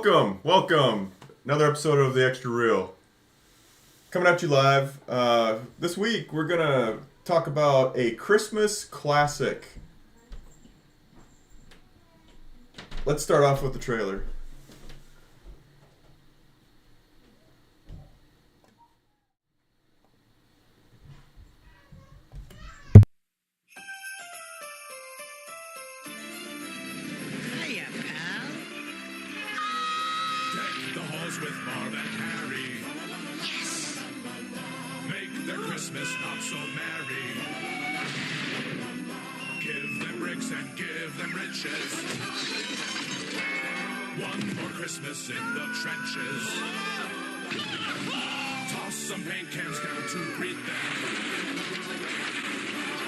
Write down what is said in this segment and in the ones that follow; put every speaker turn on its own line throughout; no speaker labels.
Welcome. Another episode of The Extra Real. Coming at you live. This week we're gonna talk about a Christmas classic. Let's start off with the trailer.
Hiya, pal.
Deck the halls with Marv and Harry.
Yes.
Make their Christmas not so merry. Give them bricks and give them riches. One more Christmas in the trenches. Toss some paint cans down to greet them.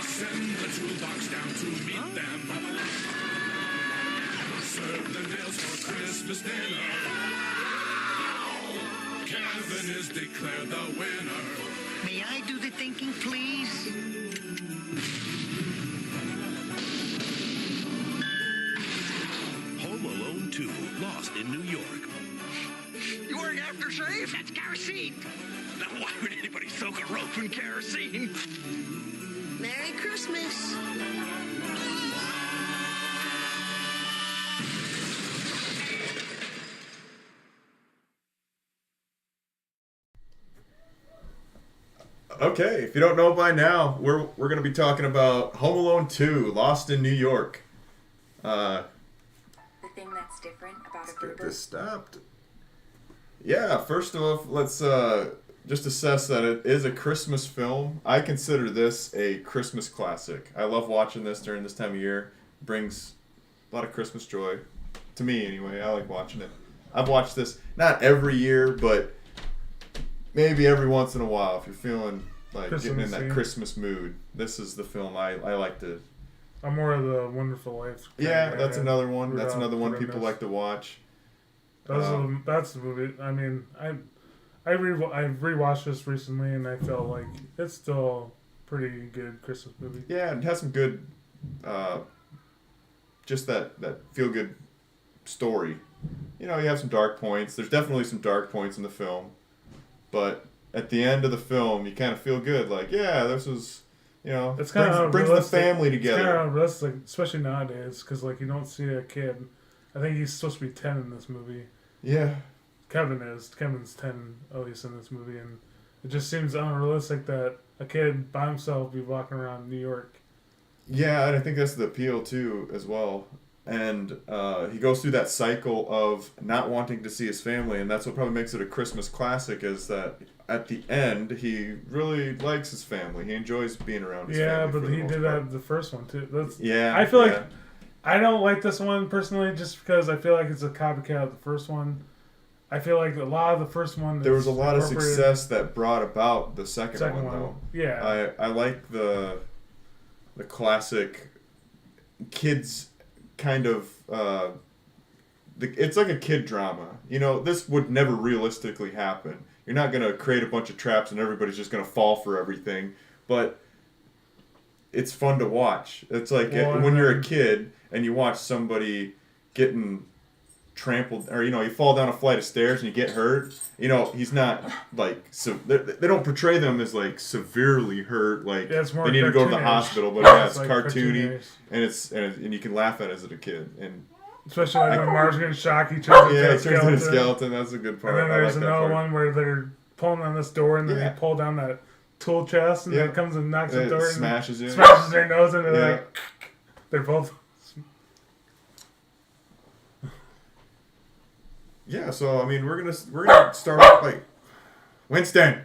Send the toolbox down to meet them. Serve them meals for Christmas dinner. Kevin is declared the winner.
May I do the thinking, please?
Home Alone 2, Lost in New York.
You wearing aftershave? That's kerosene. Now, why would anybody soak a rope in kerosene?
Merry Christmas.
Okay, if you don't know by now, we're gonna be talking about Home Alone 2, Lost in New York.
The thing that's different about a
Get
Gerber.
this stopped. Yeah, first off, let's just assess that it is a Christmas film. I consider this a Christmas classic. I love watching this during this time of year. It brings a lot of Christmas joy. To me, anyway. I like watching it. I've watched this, not every year, but maybe every once in a while if you're feeling like getting in that
Christmassy.
Christmas mood. This is the film I like to...
I'm more of the Wonderful Life. kind
Yeah,
of guy.
that's another one. That's
Rudolph
another one
the
people
Red-Nosed.
like to watch.
That's the movie. I mean, I've rewatched this recently, and I felt like it's still a pretty good Christmas movie.
Yeah, it has some good, just that feel good story. You know, you have some dark points. There's definitely some dark points in the film, but at the end of the film, you kind of feel good. Like, yeah, this is, you know,
It's kind of
brings the family
It's
together.
kind of realistic, especially nowadays, because like you don't see a kid. I think he's supposed to be 10 in this movie.
Yeah,
Kevin's 10 at least in this movie, and it just seems unrealistic that a kid by himself be walking around New York.
yeah, and I think that's the appeal too, as well. And he goes through that cycle of not wanting to see his family, and that's what probably makes it a Christmas classic. Is that at the end he really likes his family. He enjoys being around his
Yeah,
family.
but
for the
he
most
did
part.
that in the first one too. That's
Yeah,
I feel like
yeah.
I don't like this one personally, just because I feel like it's a copycat of the first one. I feel like a lot of the first one.
There was a
is
lot of
incorporated-
success that brought about the second
Second
one,
one,
though.
yeah.
I like the classic kids kind of it's like a kid drama. You know, this would never realistically happen. You're not gonna create a bunch of traps and everybody's just gonna fall for everything, but it's fun to watch. It's like
Well,
when you're a
and-
kid and you watch somebody getting trampled, or you know, you fall down a flight of stairs and you get hurt. You know, he's not like so. They don't portray them as like severely hurt. Like
Yeah, it's more
they need to go to the
cartoonish.
hospital, but yeah, it's
like
cartoony,
cartoonish.
and you can laugh at it as a kid. And
Especially like when Marv's getting shocked, he turns
yeah,
into
it
a
turns into
skeleton.
a skeleton. That's a good part.
And then
I
there's
like that
another
part.
one where they're pulling on this door, and then
Yeah.
they pull down that tool chest, and
Yeah.
then it comes and knocks the
It
door,
smashes you.
and smashes their nose, and they're
Yeah.
like, they're both.
Yeah, so I mean, we're gonna start off by Winston,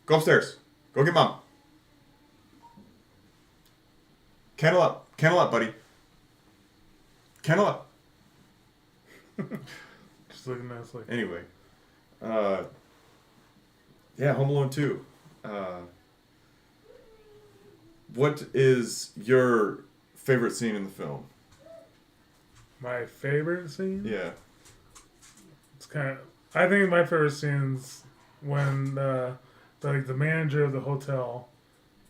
go upstairs, go get mom. Kennel up, buddy. Kennel up.
Just looking at us like,
Anyway, yeah, Home Alone 2. What is your favorite scene in the film?
my favorite scene.
Yeah.
It's kind of. I think my favorite scene's when the manager of the hotel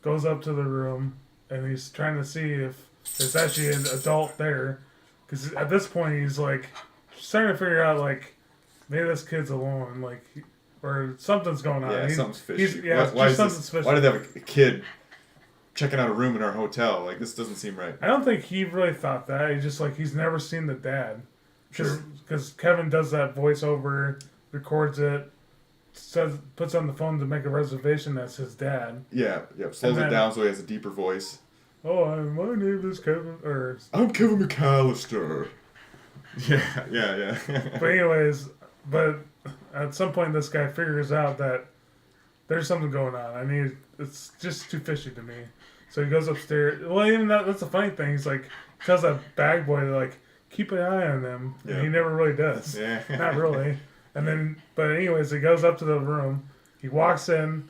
goes up to the room and he's trying to see if there's actually an adult there, because at this point he's like starting to figure out like maybe this kid's alone, like, or something's going on.
Yeah,
He's-
something's
he's-
fishy.
Yeah,
why
just
is
something's
this?
fishy.
Why did they have a kid checking out a room in our hotel? Like, this doesn't seem right.
I don't think he really thought that. He's just like, he's never seen the dad.
Sure.
Because Kevin does that voiceover, records it, puts on the phone to make a reservation as his dad.
Yeah, slows
then-
it down so he has a deeper voice.
Oh, my name is Kevin, or...
I'm Kevin McAllister. Yeah.
But anyways, at some point this guy figures out that there's something going on. It's just too fishy to me. So he goes upstairs. Well, even that's the funny thing. He's like, tells that bag boy to like, keep an eye on them.
Yeah.
And he never really does.
Yeah.
Not really. And then, but anyways, he goes up to the room. He walks in,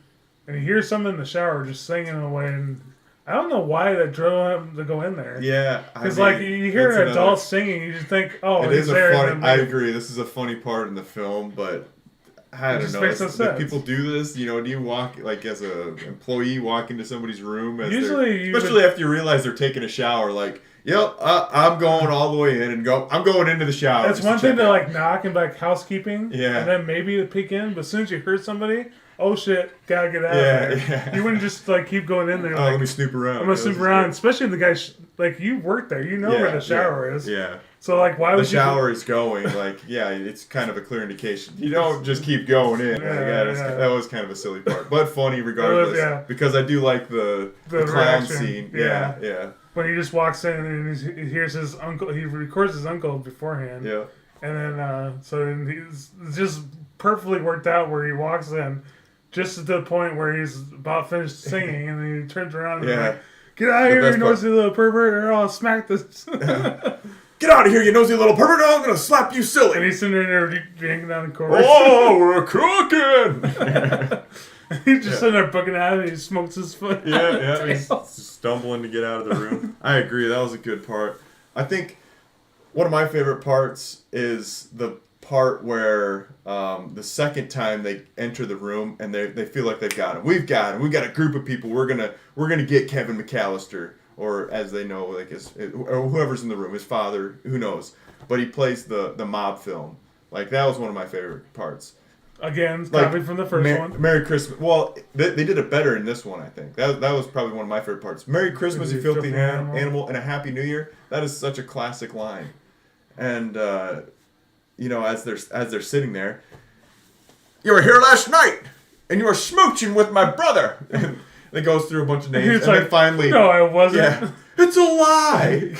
and he hears someone in the shower just singing away. And I don't know why that drove him to go in there.
Yeah.
Because like you hear
that's
an adult singing, you just think, oh,
It
he's
is a
there.
funny.
and
I
then
agree. This is a funny part in the film, but I
It
don't
just
know.
makes no
Do
sense.
people do this? You know, do you walk like as a employee walk into somebody's room?
Usually you
especially after you realize they're taking a shower. Like, yep, I'm going all the way in and I'm going into the shower.
It's
just
one thing
check
to
out.
like knock and like housekeeping,
Yeah.
and then maybe to peek in. But as soon as you heard somebody, oh shit, gotta get out
Yeah,
of there.
yeah.
You wouldn't just like keep going in there.
Oh,
Like,
let me snoop around.
I'm gonna
Yeah,
snoop
this is
around,
good.
especially if the guy like you work there, you know where the shower is.
Yeah.
So like, why
The
would
shower is going, like, yeah, it's kind of a clear indication. You don't just keep going in. That was kind of a silly part, but funny regardless.
yeah.
Because I do like the clown
reaction,
scene.
yeah.
Yeah.
when he just walks in and he hears his uncle, he records his uncle beforehand.
Yeah.
And then, so then he's just perfectly worked out where he walks in, just to the point where he's about finished singing, and then he turns around and
Yeah.
like, get out of here, you
best part-
nosy little pervert, or I'll smack this.
Get out of here, you nosy little pervert! I'm gonna slap you
And
silly.
he's sitting there drinking down the chorus.
Oh, we're cooking!
He's just sitting there booking at it, and he smokes his foot.
yeah. He's stumbling to get out of the room. I agree. That was a good part. I think one of my favorite parts is the part where the second time they enter the room and they feel like they've got him. We've got him. We've got a group of people. We're gonna get Kevin McAllister, or as they know, like or whoever's in the room, his father, who knows. But he plays the mob film. Like, that was one of my favorite parts.
Again,
Like,
copied from the first one.
Merry Christmas. Well, they did it better in this one, I think. That was probably one of my favorite parts. Merry Christmas, you filthy animal, and a Happy New Year. That is such a classic line. And as they're sitting there, you were here last night, and you were smooching with my brother. And it goes through a bunch of names,
It's
and
like,
then finally,
no, I wasn't.
yeah, it's a lie.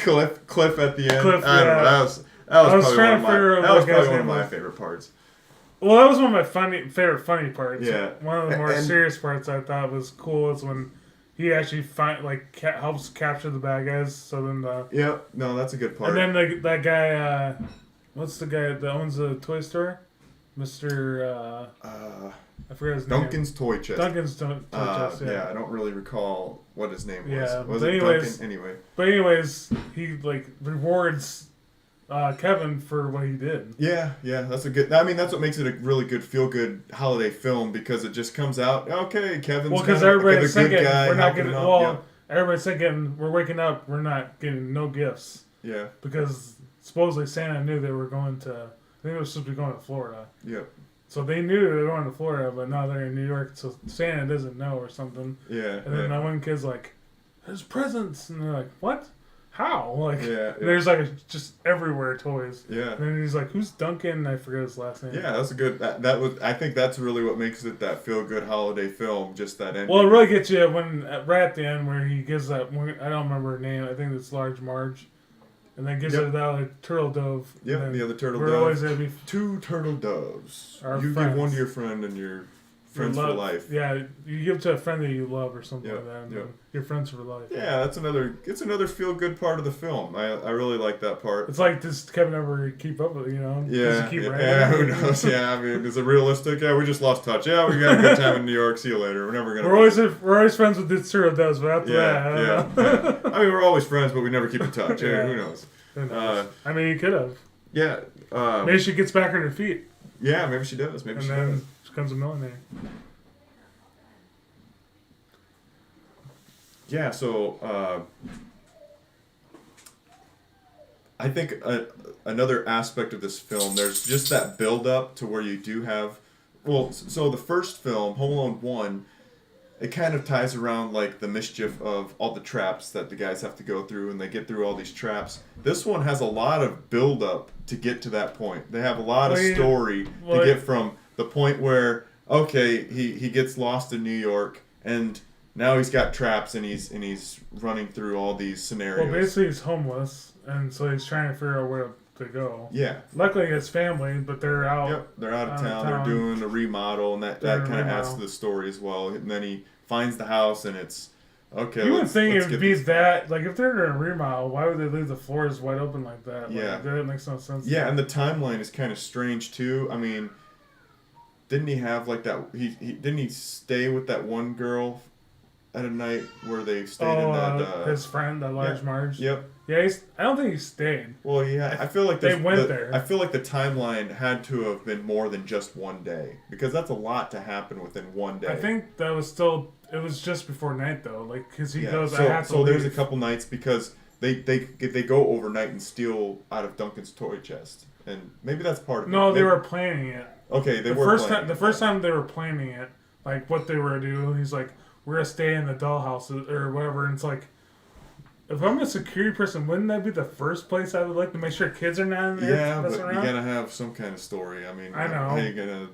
Cliff at the end.
Cliff,
I don't know.
yeah.
That was
was
probably
trying
one of
to figure out
my. That
what
was
the guy's
probably one of
name
my
was.
favorite parts.
Well, that was one of my favorite funny parts.
Yeah.
One of the more
And-
serious parts I thought was cool is when he actually helps capture the bad guys. So then
Yeah, no, that's a good part.
and then that guy, what's the guy that owns the toy store? Mr. I forgot his name.
Duncan's Toy Chest.
Duncan's toy chest. Yeah.
I don't really recall what his name was.
Yeah,
Was
but
it
anyways-
Duncan? Anyway.
But anyways, he rewards Kevin for what he did.
Yeah, that's a good. I mean, that's what makes it a really good, feel-good holiday film, because it just comes out. Okay, Kevin's
Well, because
kinda
everybody's
the good
thinking
guy
we're not
helping
getting.
him out.
Everybody's thinking we're waking up. We're not getting no gifts
Yeah,
because supposedly Santa knew they were going to. I think they were supposed to be going to Florida.
yeah,
So they knew they were going to Florida, but now they're in New York. So Santa doesn't know or something.
yeah.
And then that one kid's like, "There's presents," and they're like, "What? How?" Like,
Yeah.
there's like just everywhere toys.
Yeah.
And then he's like, "Who's Duncan?" I forget his last name.
Yeah, that's a good. That was. I think that's really what makes it that feel-good holiday film. Just that ending.
Well, it really gets you when right at the end where he gives that. I don't remember her name. I think it's Large Marge, and then gives
Yep.
her that like, turtle dove.
Yep,
and
the other turtle
we're
dove.
always gonna be
2 turtle doves.
Our
You
friends.
give one to your friend, and your friends for
love-
life.
Yeah, you give to a friend that you love or something
Yep,
like that. And
yep.
Your friends for life.
Yeah, that's another. It's another feel-good part of the film. I really like that part.
It's like, does Kevin ever keep up with it? You know? Does
Yeah,
he keep
yeah,
writing?
who knows? Yeah, I mean, is it realistic? Yeah, we just lost touch. Yeah, we got a good time in New York. See you later. We're never gonna.
We're always friends with this turtle doves, but after that, I
Yeah,
don't know.
yeah. I mean, we're always friends, but we never keep in touch. Yeah,
Yeah.
who knows?
Who knows? I mean, he could have.
Yeah,
Maybe she gets back on her feet,
yeah, maybe she does. Maybe
and
she
then
does.
she becomes a millionaire.
Yeah, so I think another aspect of this film, there's just that build up to where you do have, well, so the first film, Home Alone 1, it kind of ties around like the mischief of all the traps that the guys have to go through, and they get through all these traps. This one has a lot of build up to get to that point. They have a lot of story to get from the point where, okay, he gets lost in New York, and now he's got traps, and he's running through all these scenarios.
Well, basically he's homeless, and so he's trying to figure out where to go.
Yeah.
Luckily, his family, but they're out.
Yep, they're out of town. They're doing a remodel, and that kind of adds to the story as well. And then he finds the house, and it's okay.
You would think it would be that, like, if they're doing a remodel, why would they leave the floors wide open like that?
Yeah,
like, that makes no sense.
Yeah, and the timeline is kind of strange too. I mean, didn't he have like that? He didn't he stay with that one girl at a night where they stayed in that
his friend, that large Marge.
Yep.
Yeah, I don't think he stayed.
Well, yeah, I feel like
they went there.
I feel like the timeline had to have been more than just one day, because that's a lot to happen within one day.
I think that was still. It was just before night though, like because he goes.
So,
I have to
so
leave.
there's a couple nights because they go overnight and steal out of Duncan's toy chest, and maybe that's part of it.
No, they were planning it.
Okay,
the first time they were planning it, like what they were doing, he's like, "We're gonna stay in the dollhouse or whatever," and it's like. If I'm a security person, wouldn't that be the first place I would like to make sure kids are not in there?
Yeah, but you gotta have some kind of story. I mean,
I know.
How you gonna?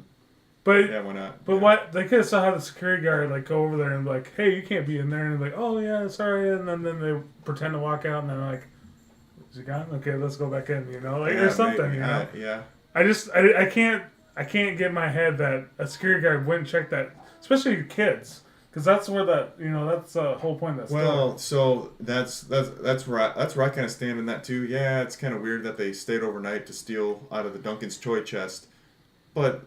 But
yeah, why not?
But what they could have still had the security guard like go over there and be like, "Hey, you can't be in there," and be like, "Oh yeah, sorry," and then they pretend to walk out and they're like, "Is he gone? Okay, let's go back in," like or something,
maybe.
you know?
Yeah.
I can't get in my head that a security guard wouldn't check that, especially kids. Because that's where that's the whole point of that
Well, so that's where I kind of stand in that too. Yeah, it's kind of weird that they stayed overnight to steal out of the Duncan's toy chest, but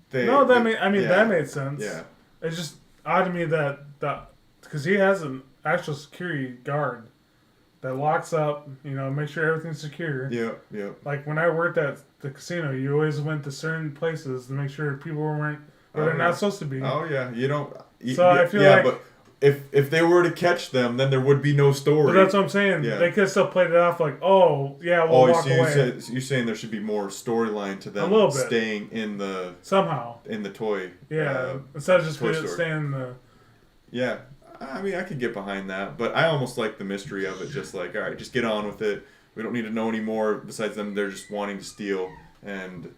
that
made sense.
Yeah,
it's just odd to me that because he has an actual security guard that locks up, make sure everything's secure.
Yeah.
Like when I worked at the casino, you always went to certain places to make sure people weren't where they're not supposed to be.
Oh yeah, you don't.
So I feel like,
but if they were to catch them, then there would be no story.
But that's what I'm saying.
Yeah.
They could still played it off like, oh yeah, we'll walk away.
You're saying there should be more storyline to them staying in the in the toy.
Yeah, instead of just staying in the.
Yeah, I mean I could get behind that, but I almost like the mystery of it. Just like, all right, just get on with it. We don't need to know anymore. Besides them, they're just wanting to steal, and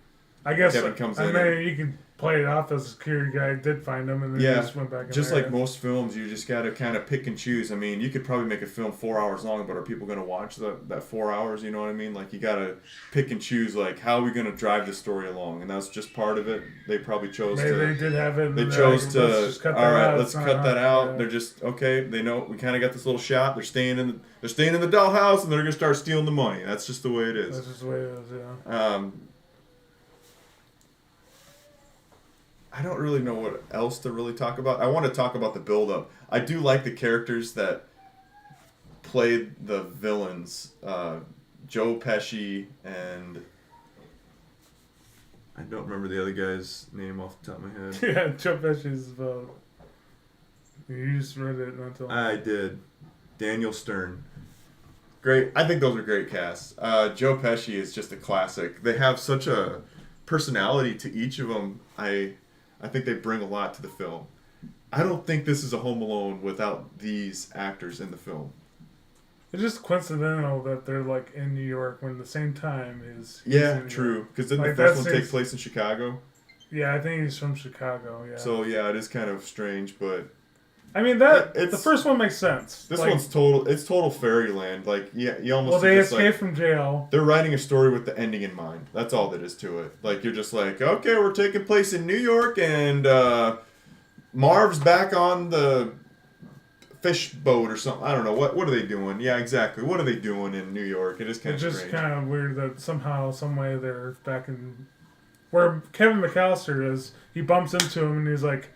I guess
Kevin comes in.
Maybe you can play it off as a security guy did find them, and then just went back.
Just like most films, you just got to kind of pick and choose. I mean, you could probably make a film 4 hours long, but are people going to watch that 4 hours? You know what I mean? Like you got to pick and choose. Like how are we going to drive the story along? And that's just part of it. They probably chose
to. They did have it.
They chose to. All right, let's cut that out. Yeah. They're just okay. They know we kind of got this little shot. They're staying in the dollhouse, and they're going to start stealing the money. That's just the way it is.
That's just the way it is. Yeah.
I don't really know what else to really talk about. I want to talk about the build-up. I do like the characters that played the villains. Joe Pesci and... I don't remember the other guy's name off the top of my head.
Yeah, Joe Pesci's about... You just read it not too long.
I did. Daniel Stern. Great. I think those are great casts. Joe Pesci is just a classic. They have such a personality to each of them. I think they bring a lot to the film. I don't think this is a Home Alone without these actors in the film.
It's just coincidental that they're like in New York when the same time is.
Yeah, true. Because didn't the first one take place in Chicago?
Yeah, I think he's from Chicago. Yeah.
So yeah, it is kind of strange, but.
I mean the first one makes sense.
This one's total. It's total fairyland. Like you almost.
Well, they escape from jail.
They're writing a story with the ending in mind. That's all that is to it. Like you're just like, okay, we're taking place in New York, and Marv's back on the fish boat or something. I don't know what are they doing. Yeah, exactly. What are they doing in New York? It is kind of strange.
It's just kind of weird that somehow, some way, they're back in where Kevin McAllister is. He bumps into him and he's like.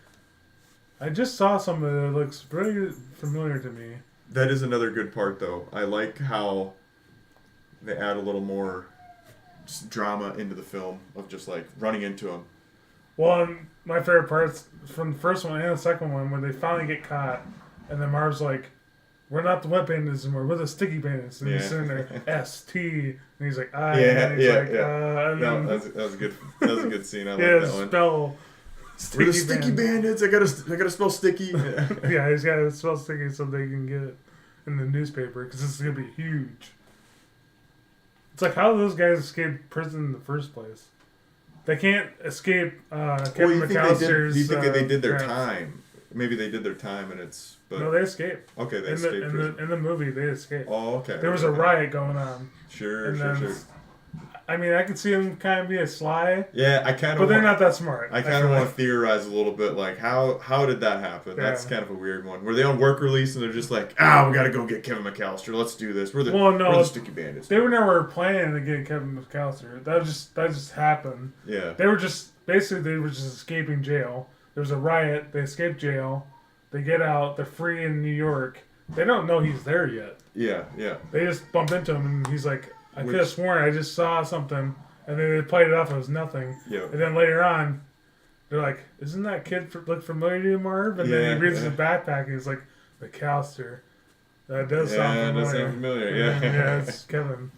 I just saw something that looks very familiar to me.
That is another good part, though. I like how they add a little more drama into the film of just like running into him.
Well, and my favorite parts from the first one and the second one when they finally get caught, and then Marv's like, we're not the wet bandits anymore. We're the sticky bandits. And he's
Yeah.
sitting there, S-T. And he's like, I.
Yeah,
and he's
yeah,
like,
yeah.
and
No,
then,
that was a good. That was a good scene. I like
yeah,
that one.
spell.
We're the sticky bandits. I gotta spell sticky.
Yeah, he's got to spell sticky so they can get it in the newspaper because this is gonna be huge. It's like, how do those guys escape prison in the first place? They can't escape Kevin McAllister's.
Do you think they did their
parents.
time? Maybe they did their time and it's. But,
No, they escape.
okay, they
In
escaped
the,
prison.
in the movie, they escape.
Oh, okay.
There was a riot going on.
Sure,
And
sure,
then,
sure.
I mean, I could see them kind of be a sly,
Yeah, I kind of.
but they're not that smart.
I kind of want to theorize a little bit, like how did that happen? That's
Yeah.
kind of a weird one. Were they on work release and they're just like, we gotta go get Kevin McAllister. Let's do this. We're the Sticky Bandits.
They were never planning to get Kevin McAllister. That just happened.
Yeah.
They were just escaping jail. There was a riot. They escaped jail. They get out. They're free in New York. They don't know he's there yet.
Yeah, yeah.
They just bump into him, and he's like, I could have
Which-
sworn I just saw something. And then they played it off as nothing.
Yeah.
And then later on, they're like, isn't that kid look familiar to you, Marv? And then
Yeah,
he reads
yeah.
his backpack, and he's like, McAllister. That does sound
Yeah,
familiar.
that sounds familiar.
And
Yeah.
then, yeah, it's Kevin.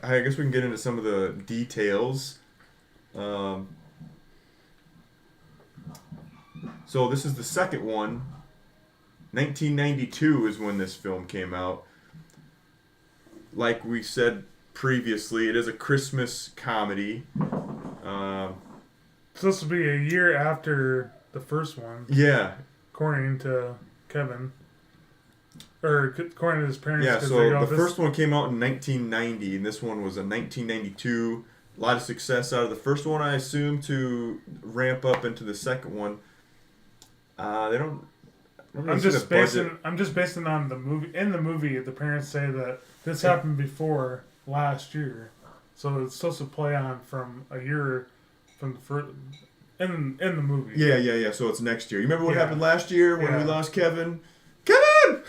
I guess we can get into some of the details. So this is the second one. 1992 is when this film came out. Like we said previously, it is a Christmas comedy.
It's supposed to be a year after the first one,
Yeah,
according to Kevin. Or according to his parents.
yeah.
'cause
So
they go,
the first one came out in 1990, and this one was in 1992. A lot of success out of the first one, I assume, to ramp up into the second one. They don't. I don't really
I'm
see
just
the budget.
basing on the movie. In the movie, the parents say that this happened before last year, so it's supposed to play on from a year from the first in the movie.
Yeah. So it's next year. You remember what
Yeah.
happened last year when we
Yeah.
lost Kevin? Kevin!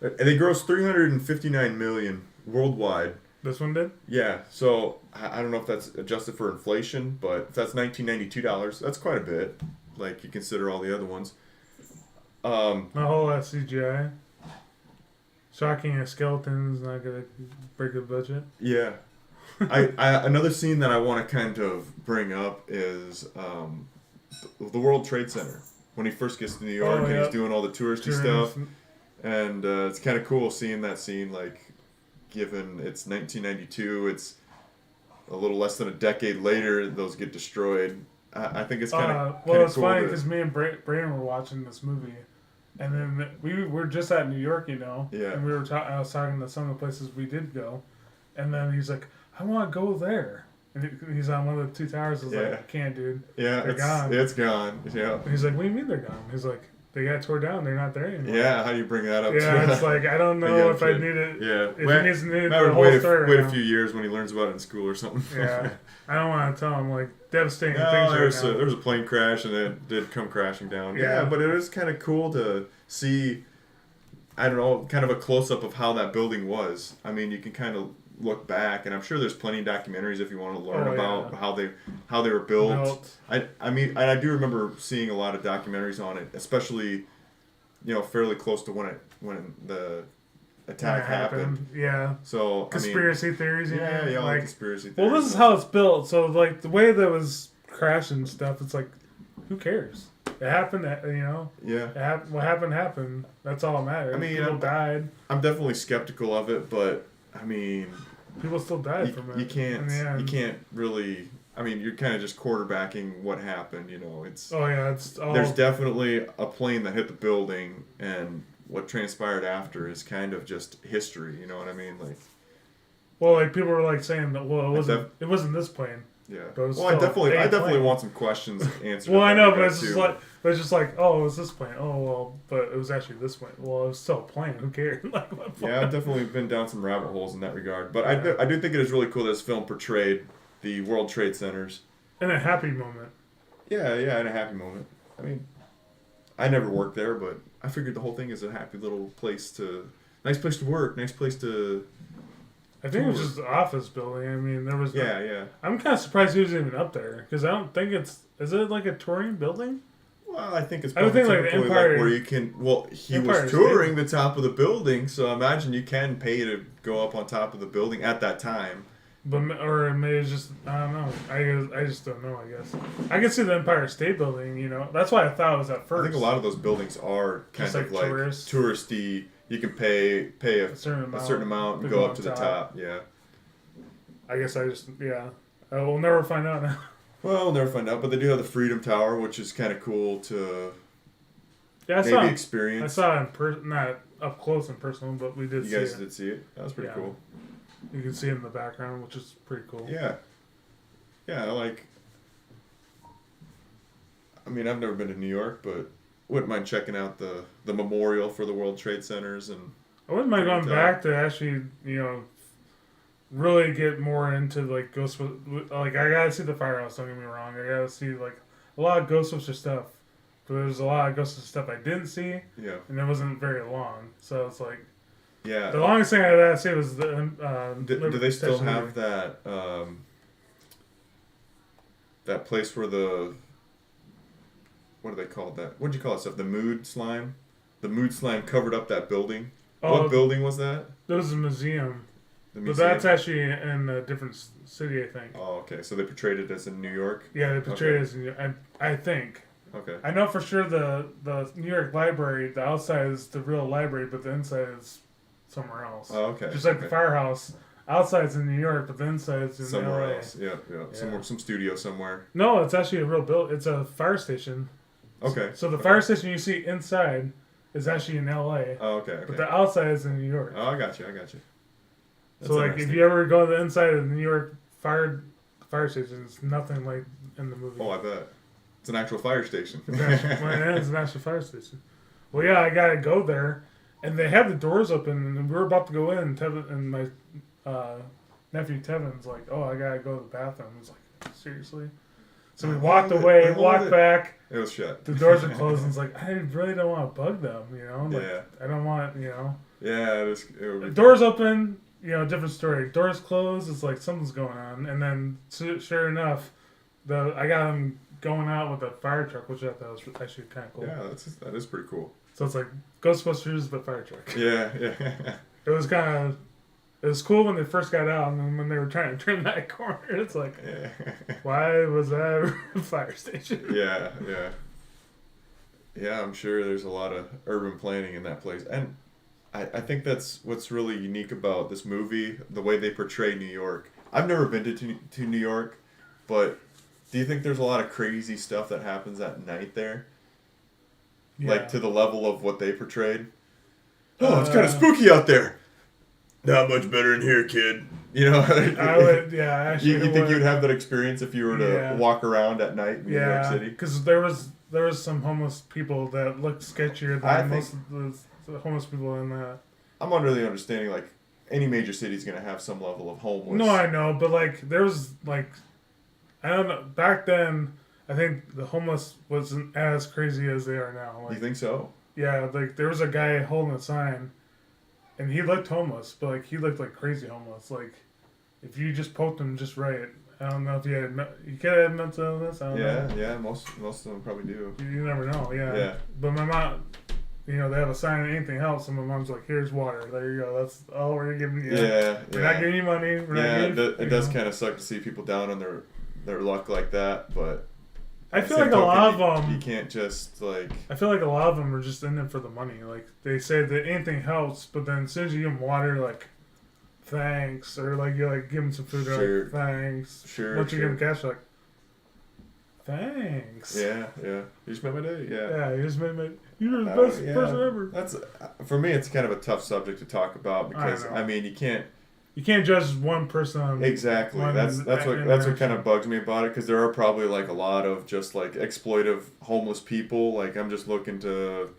It's, they grossed $359 million worldwide.
This one did.
Yeah, so I don't know if that's adjusted for inflation, but if that's $1992, that's quite a bit. Like you consider all the other ones.
Not a whole lot of CGI. Shocking, a skeleton's not gonna break the budget.
Yeah. I another scene that I want to kind of bring up is the World Trade Center when he first gets to New York and he's doing all the touristy stuff, and it's kind of cool seeing that scene. Like, given it's 1992, it's a little less than a decade later. Those get destroyed. I think it's kind of
Well, it's
cool
funny
to-
because me and Brandon were watching this movie, and then we were just at New York, you know.
Yeah.
And we were I was talking to some of the places we did go, and then he's like, "I want to go there," and he's on one of the two towers. I was like,
Yeah.
"I can't, dude."
Yeah,
They're
it's
gone.
It's gone. Yeah.
And he's like, "What do you mean they're gone?" He's like, "They got tore down. They're not there anymore."
Yeah, how do you bring that up?
Yeah,
to
it's like I don't
a
know
young
if I
kid?
need it.
Yeah,
If he needs to know
I would
the whole
wait
story.
a
now.
few years when he learns about it in school or something.
Yeah, I don't want to tell him like devastating
No,
things
there
right
was
now.
a plane crash and it did come crashing down.
Yeah.
Yeah, but it is kind of cool to see. I don't know, kind of a close up of how that building was. I mean, you can kind of look back, and I'm sure there's plenty of documentaries if you want to learn
Oh,
about
yeah.
how they were built.
Built.
I mean, I do remember seeing a lot of documentaries on it, especially, fairly close to when the attack happened.
Yeah.
So
Conspiracy theories. You
Yeah,
mean?
yeah, all the
like,
conspiracy
well,
theories.
this is how it's built. So, like, the way that was crashing and stuff, it's like, who cares? It happened,
Yeah.
What happened. That's all that matters.
I mean,
people died.
I'm definitely skeptical of it, but I mean,
People still died from it.
you can't
in the end.
you can't really. I mean, you're kind of just quarterbacking what happened. It's
Oh yeah, it's all.
there's definitely a plane that hit the building, and what transpired after is kind of just history. You know what I mean? Like,
well, like people were like saying that. Well, it
def-
wasn't this plane.
yeah.
But it was
Well, I
still
definitely
a plane.
want some questions answered.
Well, I know,
about
but it's
that,
just
too.
like, oh, it was this plane. Oh well, but it was actually this plane. Well, it was still a plane. Who cares? Like, what
Yeah, I've definitely been down some rabbit holes in that regard. But I do think it is really cool that this film portrayed the World Trade Centers.
in a happy moment.
Yeah, in a happy moment. I mean, I never worked there, but I figured the whole thing is a happy little nice place to work, nice place to.
I think it was just the office building. I mean, there was.
Yeah.
I'm kind of surprised he was even up there because I don't think is it like a touring building?
Well, I think it's
I would
probably
think, like, the
typically
Empire-
where you can. Well, he
Empire
was
State
touring the top of the building, so I imagine you can pay to go up on top of the building at that time.
But or maybe it's just I don't know. I just don't know. I guess I can see the Empire State Building. You know, that's why I thought it was at first.
I think a lot of those buildings are kind
Just
of
like
like
tourist.
touristy. You can pay a
certain
amount
to
and
go
go
on
up to the
top.
top. Yeah.
I guess I just I will never find out now.
Well, we'll never find out, but they do have the Freedom Tower, which is kind of cool to
Yeah, I
maybe
saw. I
experience.
saw it in person, not up close and personal, but we did
You
see
guys
it.
did see it. That was pretty
Yeah.
cool.
You can see it in the background, which is pretty cool.
Yeah. Yeah, I mean, I've never been to New York, but wouldn't mind checking out the memorial for the World Trade Centers and
I wouldn't mind
Freedom
going
Tower.
back to actually, really get more into like like I gotta see the firehouse. Don't get me wrong. I gotta see like a lot of Ghostbusters stuff. But there's a lot of Ghostbusters stuff I didn't see,
yeah,
and it wasn't very long. So it's like
yeah.
the longest thing I had to see was the.
Do they still
Statue of
have that that place where what do they call that? What do you call it stuff? The mood slime? The mood slime covered up that building.
Oh,
What building was that?
There was a museum,
The
but
museum?
that's actually in a different city, I think.
Oh, okay. So they portrayed it as in New York?
Yeah, they portrayed
Okay.
it as I think.
Okay.
I know for sure the New York Library, the outside is the real library, but the inside is somewhere else.
Oh, okay.
Just like the
okay.
firehouse, outside's in New York, but the inside's in
Somewhere
LA.
else. Yeah.
Yeah.
Some studio somewhere.
No, it's actually a real it's a fire station.
Okay.
So the
Okay.
fire station you see inside is actually in LA,
Oh, okay.
but
Okay.
the outside is in New York.
Oh, I got you. That's
So like if
interesting.
you ever go to the inside of the New York fire station, it's nothing like in the movie.
Oh, I bet. It's an actual fire station.
It's an actual fire station. Well, yeah, I gotta go there, and they had the doors open, and we were about to go in. And Tevin and my nephew Tevin's like, "Oh, I gotta go to the bathroom." I was like, "Seriously?" So we walked away, walked back.
It was shut.
The doors are closed, and it's like I really don't want to bug them, Like,
Yeah.
I don't want,
Yeah, it would be.
Doors open, different story. Doors closed, it's like something's going on, and then sure enough, I got them going out with a fire truck, which I thought was actually kind of cool.
Yeah, that is pretty cool.
So it's like Ghostbusters, but fire truck.
Yeah.
It was it was cool when they first got out, and then when they were trying to turn that corner, it's like,
Yeah.
why was that a fire station?
Yeah. Yeah, I'm sure there's a lot of urban planning in that place. And I think that's what's really unique about this movie, the way they portray New York. I've never been to New York, but do you think there's a lot of crazy stuff that happens at night there?
Yeah.
Like to the level of what they portrayed? Oh, it's kind of spooky out there. Not much better in here, kid.
I would, actually.
You think you'd have that experience if you were to
Yeah.
walk around at night in New York City?
because there was some homeless people that looked sketchier
I
than
think-
most of the homeless people in that.
I'm under the understanding like any major city is going to have some level of homeless.
No, I know, but like there was like I don't know. Back then, I think the homeless wasn't as crazy as they are now. Like,
You think so?
yeah, like there was a guy holding a sign, and he looked homeless, but like he looked like crazy homeless. Like if you just poked him just right, I don't know if you could have mental illness. I don't know.
Yeah. Most of them probably do.
You never know. Yeah.
Yeah.
But my mom, they have a sign, anything helps, and my mom's like, "Here's water. There you go. That's all we're giving you.
Yeah.
We're not giving you money. We're
Yeah,
not giving,
it does kind of suck to see people down on their luck like that, but
I
at
feel
the
like
same
a lot of
token,
them.
you can't just like.
I feel like a lot of them are just in it for the money. Like they say that anything helps, but then as soon as you give them water, like thanks, or like you like give them some food, they're
Sure.
like thanks.
Sure,
Once you
sure.
give them cash, like thanks.
Yeah. You just made my day. Yeah.
You just made me. You're the best
Yeah.
person ever.
That's for me. It's kind of a tough subject to talk about because
know.
I mean you can't.
You can't judge one person on
Exactly.
one
That's what
interaction.
kind of bugs me about it because there are probably like a lot of just like exploitive homeless people. Like I'm just looking to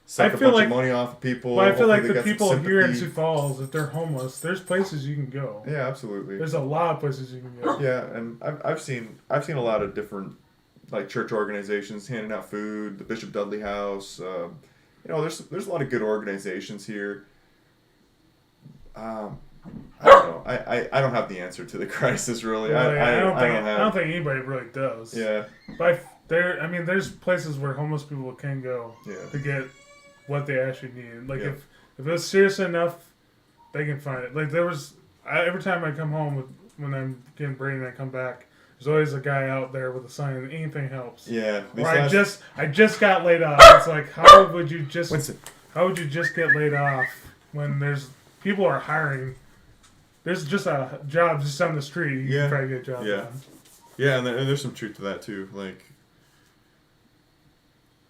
suck a
feel
bunch
like-
of money off of people.
Well, I feel
Hopefully
like
they
the
got some
people here in
sympathy.
Sioux Falls, if they're homeless, there's places you can go.
Yeah, absolutely.
There's a lot of places you can go.
Yeah, and I've seen a lot of different like church organizations handing out food. The Bishop Dudley House. There's a lot of good organizations here. I don't know. I don't have the answer to the crisis really.
Really,
I
I don't
have.
think anybody really does.
Yeah.
But there's places where homeless people can go
Yeah.
to get what they actually need. Like
Yeah.
if it's serious enough, they can find it. Like every time I come home when I'm getting brain and I come back, there's always a guy out there with a sign. Anything helps.
Yeah.
Or I just got laid off. It's like how would you just get laid off when there's people are hiring? There's just a job just on the street. You can probably get a job
Yeah.
done.
Yeah, and there's some truth to that too. Like,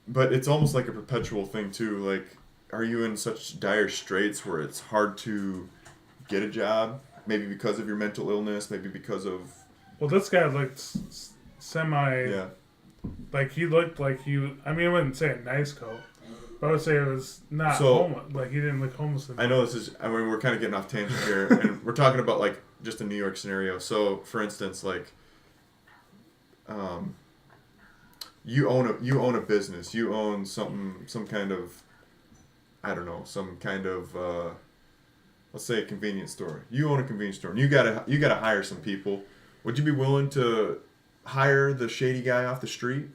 but it's almost like a perpetual thing too. Like, are you in such dire straits where it's hard to get a job? Maybe because of your mental illness. Maybe because of.
Well, this guy looked semi.
Yeah.
Like he looked like he. I mean, I wouldn't say a nice coat, but I would say it was not
So-
homeless. Like he didn't look homeless.
I know this is. I mean, we're kind of getting off tangent here, and we're talking about like just a New York scenario. So, for instance, like, you own a business. You own some kind of, I don't know, some kind of, let's say a convenience store. You own a convenience store, and you gotta hire some people. Would you be willing to hire the shady guy off the street?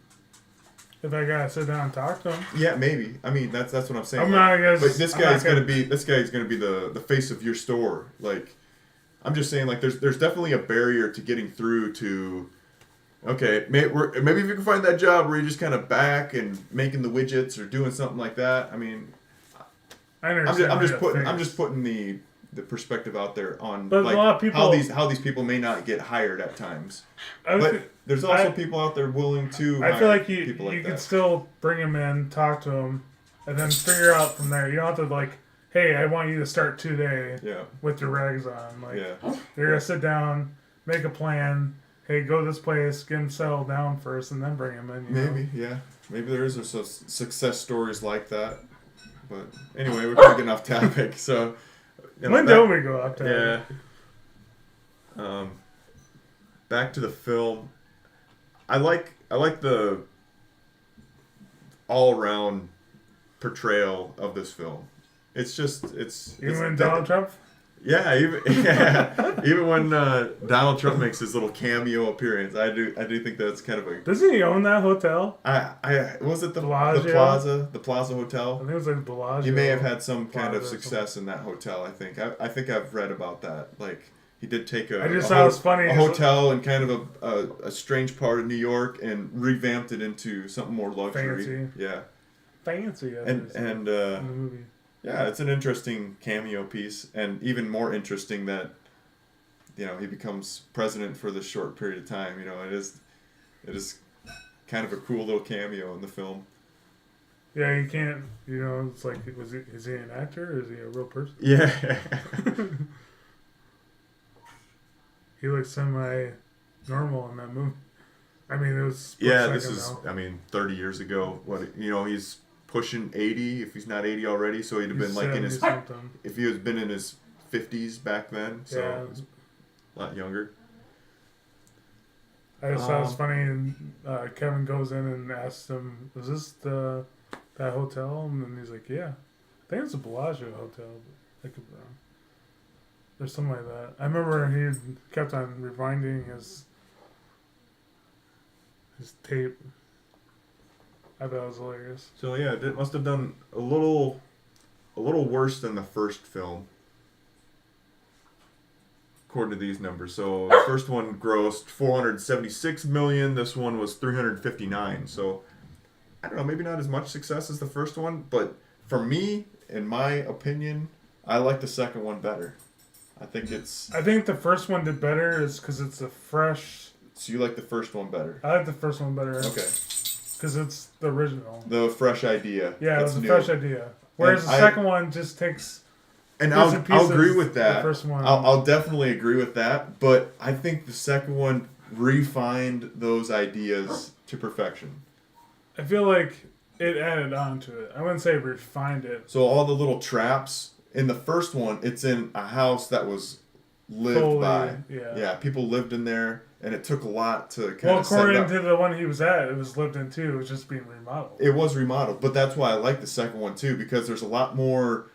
If I gotta sit down and talk to him,
Yeah, maybe. I mean, that's what I'm saying.
I'm not gonna.
But this
I'm
guy's
not
gonna be the face of your store. Like, I'm just saying, like, there's definitely a barrier to getting through to. Okay, maybe if you can find that job where you're just kind of back and making the widgets or doing something like that. I mean,
I understand.
I'm just putting the perspective out there on
But a
like
lot of people-
how these people may not get hired at times.
I would
But
think-
there's also
I-
people out there willing to.
I feel
hire
like you
people like
could
that.
still bring him in, talk to him, and then figure out from there. You don't have to like, hey, I want you to start today
Yeah.
with your rags on. Like,
Yeah.
you're gonna sit down, make a plan. Hey, go to this place, get him settled down first, and then bring him in. You know?
Maybe, yeah. Maybe there is some success stories like that. But anyway, we're kind of getting off topic. So,
When don't we go up there?
Yeah. Back to the film. I like the all around portrayal of this film. It's
Even when Donald Trump.
Yeah, even when Donald Trump makes his little cameo appearance, I do think that's kind of a.
Doesn't he own that hotel?
Was it the
Bellagio?
the Plaza
I
Hotel?
think it was like Bellagio.
He may have had some kind of
Plaza or
success in that hotel. I think I've read about that. Like he did take
I just thought it was funny.
a hotel in kind of a strange part of New York and revamped it into something more luxury.
Fancy.
Yeah,
Fancy.
and
in the movie.
yeah, it's an interesting cameo piece, and even more interesting that, he becomes president for this short period of time. It is kind of a cool little cameo in the film.
Yeah, you can't. It's like, is he an actor or is he a real person?
Yeah.
He looks semi-normal in that movie. I mean, it was.
Yeah, this is, 30 years ago. He's pushing 80, if he's not 80 already, so he'd have been like in his, if he was been in his 50s back then, so
Yeah.
he's a lot younger.
I just thought it was funny, and Kevin goes in and asks him, "Is this that hotel?" And then he's like, "Yeah, I think it's a Bellagio hotel, but I could be wrong." There's something like that. I remember he kept on rewinding his tape. I thought it was hilarious.
So yeah, it must have done a little worse than the first film, according to these numbers. So the first one grossed 476 million. This one was 359. So I don't know, maybe not as much success as the first one, but for me, in my opinion, I like the second one better. I think
the first one did better is because it's a fresh.
So you like the first one better?
I like the first one better.
Okay.
Because it's the original.
The fresh idea.
Yeah, it was a
new.
fresh idea. Whereas the second one just takes.
And
bits
I'll agree
pieces
with that.
The first one.
I'll definitely agree with that. But I think the second one refined those ideas to perfection.
I feel like it added on to it. I wouldn't say refined it.
So all the little traps in the first one, it's in a house that was lived
Fully,
by.
yeah.
Yeah, people lived in there, and it took a lot to kind of set it
according
up.
to the one he was at, it was lived in too. It was just being remodeled.
It was remodeled, but that's why I like the second one too, because there's a lot more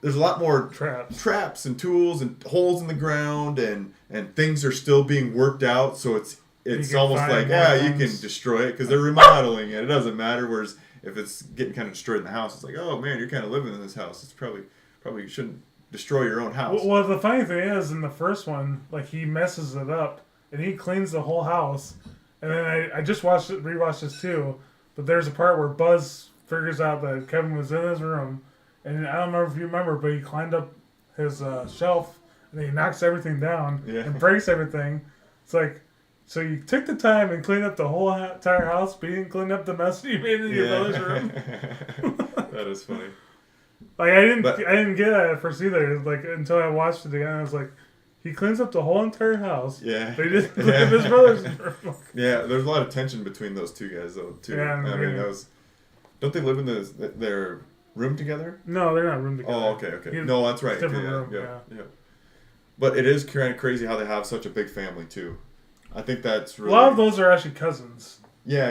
Traps.
traps and tools and holes in the ground, and things are still being worked out, so it's it's
can
almost
find
like,
more
yeah, you can
things.
destroy it because they're remodeling it. It doesn't matter. Whereas if it's getting kind of destroyed in the house, it's like, oh man, you're kind of living in this house. It's probably you shouldn't destroy your own house.
Well, the funny thing is, in the first one, like he messes it up and he cleans the whole house. And then I just rewatched this too, but there's a part where Buzz figures out that Kevin was in his room, and I don't remember if you remember, but he climbed up his shelf and he knocks everything down and breaks everything. It's like, so you took the time and cleaned up the whole entire house, but you didn't clean up the mess you made in your brother's room.
That is funny.
Like I didn't get that at first either. Like until I watched it again, I was like, he cleans up the whole entire house.
Yeah.
They just clean up his brother's room.
Yeah, there's a lot of tension between those two guys though too.
Yeah,
I mean,
yeah.
don't they live in their room together?
No, they're not room together.
Oh, okay. No, that's right.
Different
Yeah,
room,
yeah. But it is kind of crazy how they have such a big family too. I think that's really
A lot of those are actually cousins.
Yeah.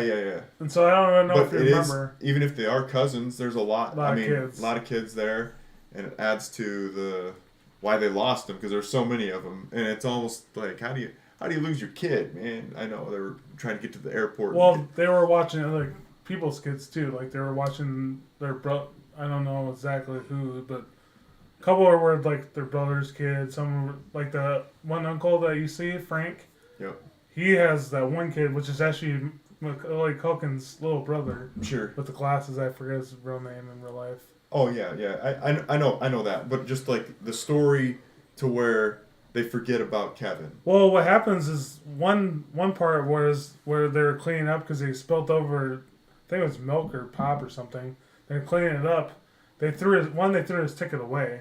And so I don't know
But
if you
it is,
remember.
even if they are cousins, there's a lot.
Lot of
I mean,
kids.
a lot of kids there, and it adds to the why they lost them because there's so many of them, and it's almost like how do you lose your kid, man? I know they were trying to get to the airport.
Well, they were watching other people's kids too. Like they were watching their I don't know exactly who, but a couple were like their brother's kids. Some were like the one uncle that you see, Frank.
Yep.
He has that one kid, which is actually Macaulay Culkin's little brother.
Sure.
With the glasses, I forget his real name in real life.
Oh yeah. I know that, but just like the story to where they forget about Kevin.
Well, what happens is one part was where they're cleaning up because they spilt over, I think it was milk or pop or something. They're cleaning it up. They threw his ticket away.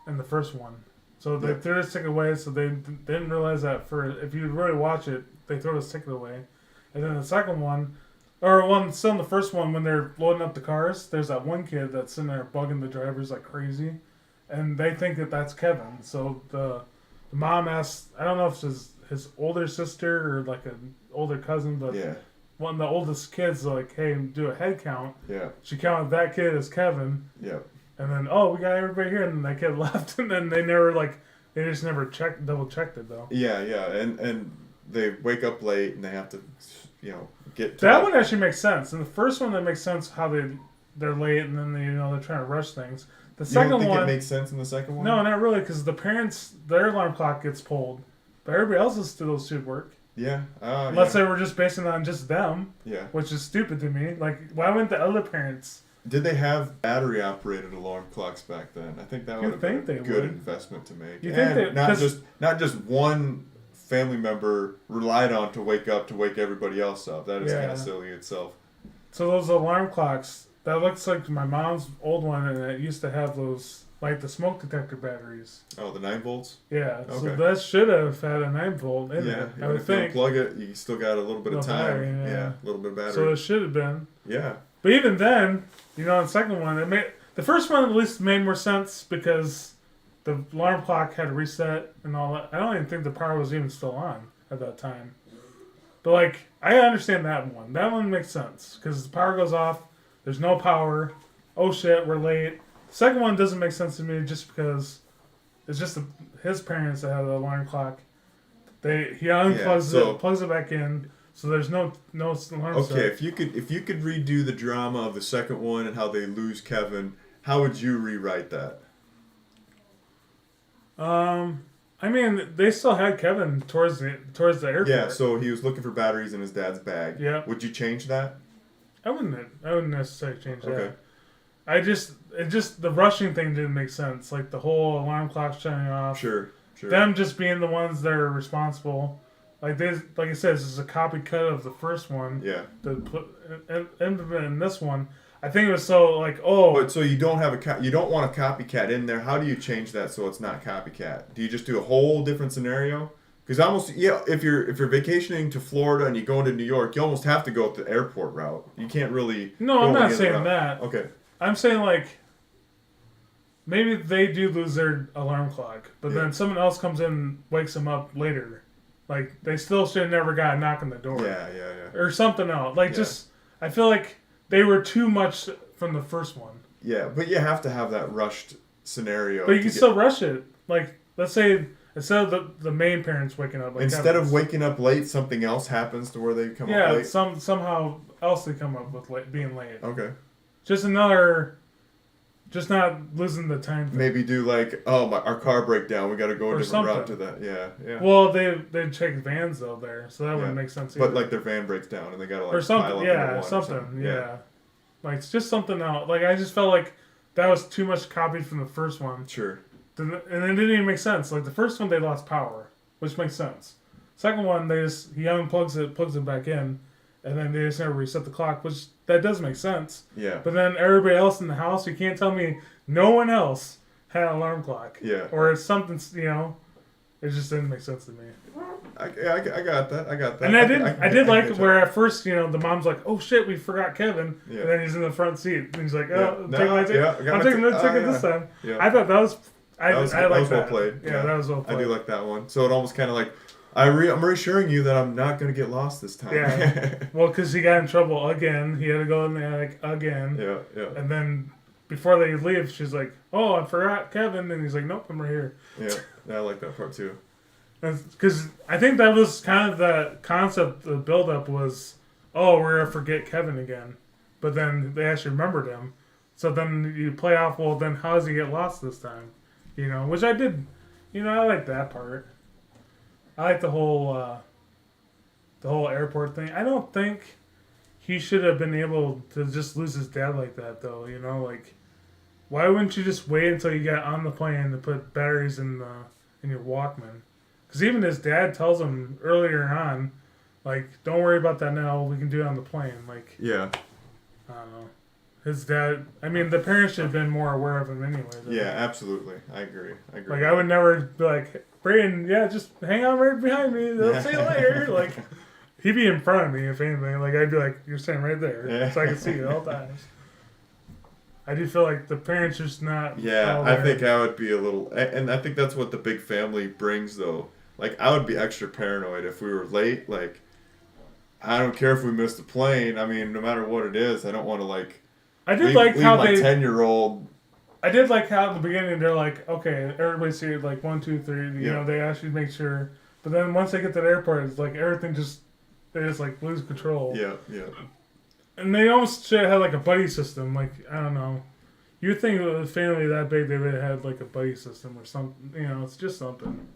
In the first one, so they threw his ticket away. So they didn't realize that if you really watch it, they throw his ticket away. And then the second one, still in the first one, when they're loading up the cars, there's that one kid that's sitting there bugging the drivers like crazy, and they think that that's Kevin. So the mom asks, I don't know if it's his older sister or like an older cousin, but one of the oldest kids like, hey, do a head count.
Yeah.
She counted that kid as Kevin.
Yeah.
And then, we got everybody here, and then that kid left, and then they just never double checked it though.
Yeah, and they wake up late and they have to, get to
that one actually makes sense. In the first one, that makes sense how they're late, and then they're trying to rush things. The second
don't think
one
it makes sense in the second one?
No, not really, because the parents their alarm clock gets pulled, but everybody else's still should work.
Yeah.
Unless they were just basing it on just them.
Yeah.
Which is stupid to me. Like, why wouldn't the other parents?
Did they have battery-operated alarm clocks back then? I think that would have been a good investment to make.
You think
not just one family member relied on to wake everybody else up. That is kind of silly itself.
So those alarm clocks, that looks like my mom's old one, and it used to have those, like the smoke detector batteries.
Oh, the 9 volts?
Yeah,
okay.
So that should have had a 9 volt in it. I would think.
If you unplug it, you still got a little bit of time.
Battery,
a little bit of battery.
So it should have been.
Yeah.
But even then, in the second one, the first one at least made more sense because the alarm clock had to reset and all that. I don't even think the power was even still on at that time. But I understand that one. That one makes sense because the power goes off. There's no power. Oh shit, we're late. The second one doesn't make sense to me just because it's just his parents that have the alarm clock. He unplugs it, plugs it back in. So there's no alarm set.
Okay, if you could redo the drama of the second one and how they lose Kevin, how would you rewrite that?
I mean, they still had Kevin towards the airport.
Yeah, so he was looking for batteries in his dad's bag.
Yeah.
Would you change that?
I wouldn't necessarily change that.
Okay.
It just the rushing thing didn't make sense. Like the whole alarm clock shutting off.
Sure.
Them just being the ones that are responsible. Like I said, this is a copycat of the first one.
Yeah.
In this one, I think it was so
But so you don't have you don't want a copycat in there. How do you change that so it's not copycat? Do you just do a whole different scenario? Because if you're vacationing to Florida and you go into New York, you almost have to go the airport route. You can't really.
No, I'm not saying that.
Okay.
I'm saying maybe they do lose their alarm clock, but then someone else comes in and wakes them up later. They still should have never got a knock on the door.
Yeah.
Or something else. I feel like they were too much from the first one.
Yeah, but you have to have that rushed scenario.
But you can still rush it. Let's say Instead of the main parents waking up. Like
Instead of
Kevin's.
waking up late, something else happens to where they come up
Yeah,
late.
somehow else they come up with being late.
Okay.
Just another, just not losing the time thing.
Maybe do like, our car break down. We got to go a
Or
different route to
something.
that. Yeah.
Well, they check vans though there, so that wouldn't
Yeah.
make sense either.
But like their van breaks down and they got to like
or something,
pile up into
yeah,
one or
something, yeah. Like it's just something else. Like I just felt like that was too much copied from the first one.
Sure.
And it didn't even make sense. Like the first one, they lost power, which makes sense. Second one, he unplugs it, plugs it back in, and then they just never reset the clock, which that does make sense.
Yeah.
But then everybody else in the house, you can't tell me no one else had an alarm clock.
Yeah.
Or it's something, it just didn't make sense to me.
I got that.
And I did like where at first, the mom's like, "Oh shit, we forgot Kevin,"
Yeah.
and then he's in the front seat, and he's like,
Yeah.
"Oh,
No,
take my ticket.
yeah, I got
I'm
my
taking the
ticket.
ticket
Oh,
this
yeah.
time."
Yeah.
I thought that was, I
that was
like
well
that.
played.
Yeah, that was well played.
I do like that one. So it almost kind of like, I'm reassuring you that I'm not going to get lost this time.
Yeah. Well, because he got in trouble again. He had to go in the attic again.
yeah.
And then before they leave, she's like, "Oh, I forgot Kevin," and he's like, "Nope, I'm right here."
Yeah. I like that part too.
Because I think that was kind of the concept, the build-up was, oh, we're going to forget Kevin again. But then they actually remembered him. So then you play off, well, then how does he get lost this time? Which I did, I like that part. I like the whole airport thing. I don't think he should have been able to just lose his dad like that, though. Like, why wouldn't you just wait until you got on the plane to put batteries in your Walkman? Because even his dad tells him earlier on, like, don't worry about that now. We can do it on the plane. Like,
Yeah.
I don't know. His dad, the parents should have been more aware of him anyway.
Yeah, absolutely. I agree.
Like, I would never be like, Brayden, just hang on right behind me. They'll see you later. Like, he'd be in front of me, if anything. Like, I'd be like, you're standing right there.
Yeah.
So I can see you at all times. I do feel like the parents just not.
Yeah,
all
I
there.
think I would be a little, and I think that's what the big family brings, though. Like, I would be extra paranoid if we were late. Like, I don't care if we missed a plane. I mean, no matter what it is, I don't want to
I did
leave,
like
leave
how
my
they.
10-year-old.
I did like how at the beginning they're like, okay, everybody's here, like 1, 2, 3. You know, they actually make sure. But then once they get to the airport, it's like everything they just like lose control.
Yeah.
And they almost should have had like a buddy system. Like, I don't know. You'd think with a family that big, they would have had like a buddy system or something. It's just something.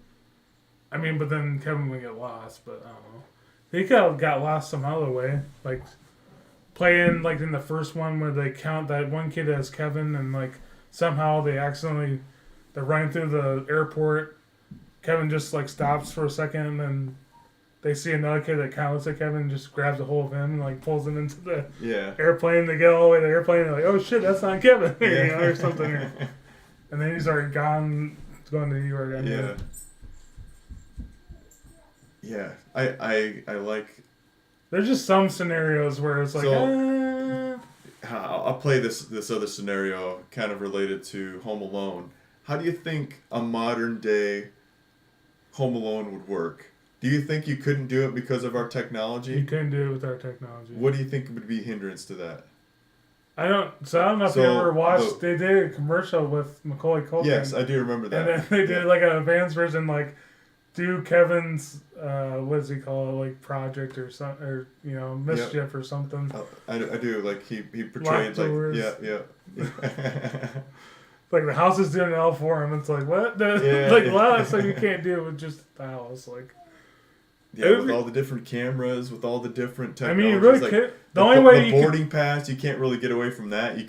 But then Kevin would get lost, but I don't know. He could have got lost some other way. Like, playing like in the first one where they count that one kid as Kevin and like somehow they're running through the airport. Kevin just like stops for a second and then they see another kid that counts at Kevin and just grabs a hold of him and like pulls him into the airplane. They get all the way to the airplane and they're like, oh shit, that's not Kevin. Or something. And then he's already going to New York.
Yeah. I like.
There's just some scenarios where it's like,
I'll play this other scenario kind of related to Home Alone. How do you think a modern day Home Alone would work? Do you think you couldn't do it because of our technology?
You couldn't do it with our technology.
What do you think would be a hindrance to that?
I don't know if you ever watched. They did a commercial with Macaulay Culkin.
Yes, I do remember that.
And then they did like an advanced version, like do Kevin's what does he call it, like project or something, or mischief or something.
I do like he portrayed
like the house is doing it all for him. It's like what? Like a lot of stuff you can't do with just the house, like.
Yeah, with all the different cameras, with all the different technologies.
You really can't. The only way
the boarding pass, you can't really get away from that. You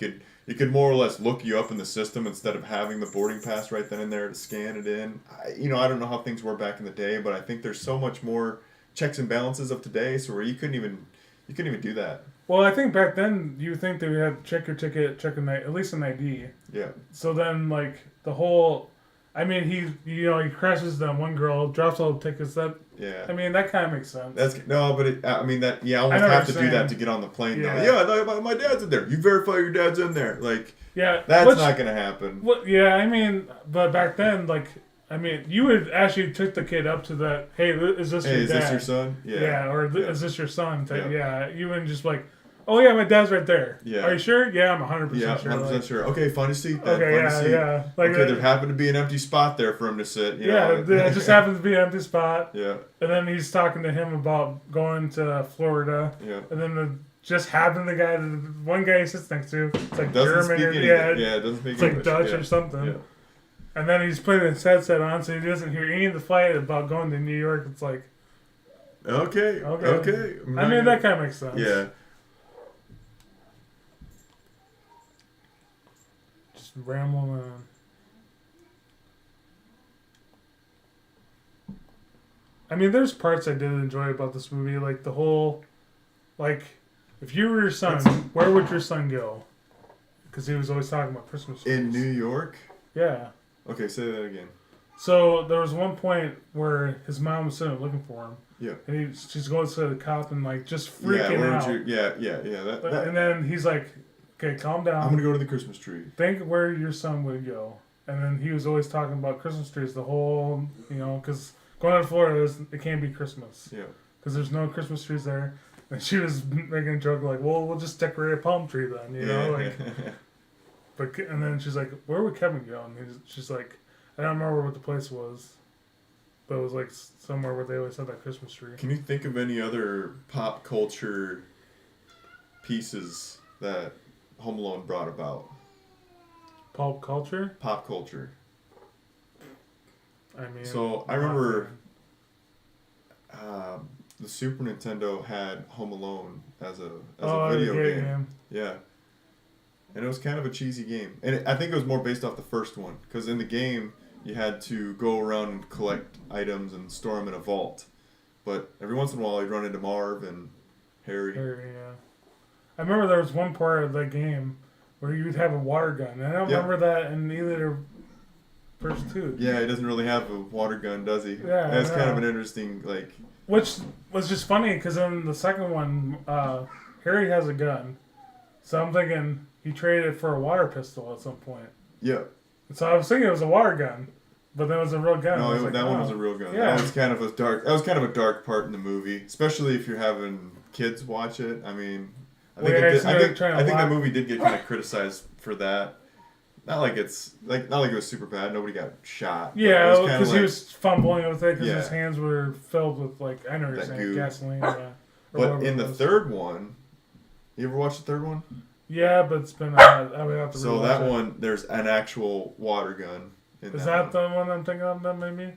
could more or less look you up in the system instead of having the boarding pass right then and there to scan it in. I don't know how things were back in the day, but I think there's so much more checks and balances of today, so where you couldn't even do that.
Well, I think back then you think they would have to check your ticket, at least an ID.
Yeah.
So then, like the whole. He crashes that one girl, drops all the tickets. That that kind of makes sense.
I almost have to do that to get on the plane. Yeah, my dad's in there. You verify your dad's in there. Like, that's not gonna happen.
But back then, you would actually took the kid up to that. Hey, is this your dad?
Is this your son?
Yeah, or is this your son? You wouldn't just like, oh yeah, my dad's right there.
Yeah.
Are you sure? Yeah, I'm 100%
Yeah,
sure.
100%
like,
sure. Okay, find a seat then.
Okay,
Find a
yeah,
seat.
yeah. Like
okay, there happened to be an empty spot there for him to sit. You
yeah,
know?
there just happens to be an empty spot.
Yeah,
And then he's talking to him about going to Florida.
yeah.
And then just happened one guy he sits next to, it's like
Doesn't
German
speak
or
anything.
yeah,
It doesn't speak
it's like
English.
Dutch
yeah.
or something.
Yeah.
And then he's putting his headset on, so he doesn't hear any of the fight about going to New York. It's like,
Okay.
I mean, that kind of makes sense.
Yeah.
Just rambling on. I mean, there's parts I did enjoy about this movie, like the whole, like, if you were your son, where would your son go? Because he was always talking about Christmas trees.
In New York?
Yeah.
Okay, say that again.
So there was one point where his mom was sitting looking for him.
Yeah.
And she's going to the cop and like just
Yeah,
freaking
where
out.
would you? Yeah.
And then he's like, "Okay, calm down.
I'm gonna go to the Christmas tree.
Think where your son would go." And then he was always talking about Christmas trees the whole, because going to Florida, it can't be Christmas.
Yeah.
Because there's no Christmas trees there. And she was making a joke like, "Well, we'll just decorate a palm tree then," you know, like. But and then she's like, "Where would Kevin go?" And she's like, "I don't remember what the place was, but it was like somewhere where they always had that Christmas tree."
Can you think of any other pop culture pieces that Home Alone brought about?
Pulp culture?
Pop culture.
I mean.
So I remember the Super Nintendo had Home Alone as a video game. Yeah. And it was kind of a cheesy game. And I think it was more based off the first one. Because in the game, you had to go around and collect items and store them in a vault. But every once in a while, you'd run into Marv and Harry.
Yeah. I remember there was one part of that game where you'd have a water gun. And I don't remember that in either first two.
Yeah, he doesn't really have a water gun, does he?
Yeah.
That's kind of an interesting,
Which was just funny, because in the second one, Harry has a gun. So I'm thinking he traded it for a water pistol at some point.
Yeah.
So I was thinking it was a water gun, but then it was a real gun.
No, that one was a real gun.
Yeah.
That was kind of a dark part in the movie, especially if you're having kids watch it. I mean, I think that movie did get kind of criticized for that. Not like it was super bad. Nobody got shot.
Yeah, because he was fumbling with it because
Yeah.
his hands were filled with I know what you're saying,
goo.
gasoline. Yeah.
But in the third one, you ever watch the third one?
Yeah, but it's been I would have to.
So that one, there's an actual water gun.
Is that the one I'm thinking of? Then maybe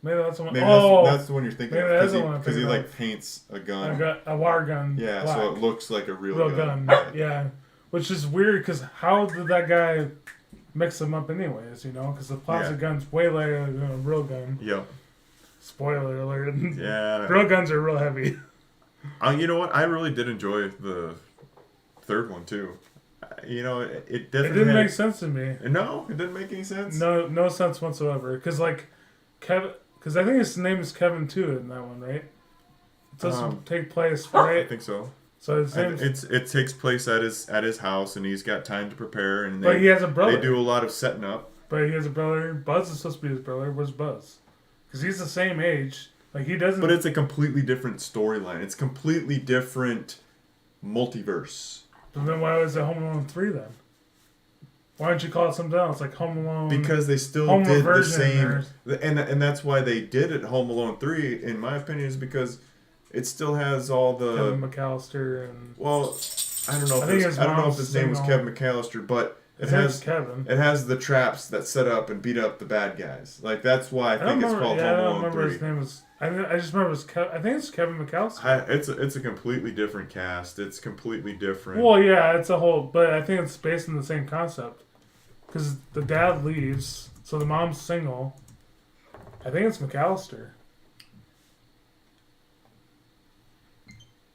that's the one.
Maybe that's the one you're thinking
maybe
of.
that's the one I'm
Because he
thinking of.
paints a gun.
A water gun.
Yeah,
black.
so it looks like a real
gun. Yeah, which is weird because how did that guy mix them up anyways? Because the plastic gun's way lighter than a real gun.
Yep.
Spoiler alert.
Yeah.
Real guns are real heavy.
You know what? I really did enjoy the third one too. It definitely
didn't make sense to me.
No, it didn't make any sense.
No sense whatsoever. Because Kevin, because I think his name is Kevin too in that one, right? It doesn't take place, right?
I think so.
So his name
it takes place at his house, and he's got time to prepare. And
but he has a brother.
They do a lot of setting up.
But he has a brother. Buzz is supposed to be his brother. Where's Buzz? Because he's the same age. He doesn't.
But it's a completely different storyline. It's completely different multiverse.
But then why was it Home Alone 3 then? Why don't you call it something else, like Home Alone?
Because they still
Home
did the
Reversion
same, and that's why they did it. Home Alone 3, in my opinion, is because it still has all the
Kevin McAllister and.
Well, I don't know.
I don't know
if his name was Kevin McAllister, but it has
Kevin.
It has the traps that set up and beat up the bad guys. That's why I think it's called Home Alone 3.
I don't remember his name was. I just remember it was I think it's Kevin McAllister.
It's a completely different cast. It's completely different.
Well, yeah, it's a whole, but I think it's based on the same concept. Because the dad leaves, so the mom's single. I think it's McAllister.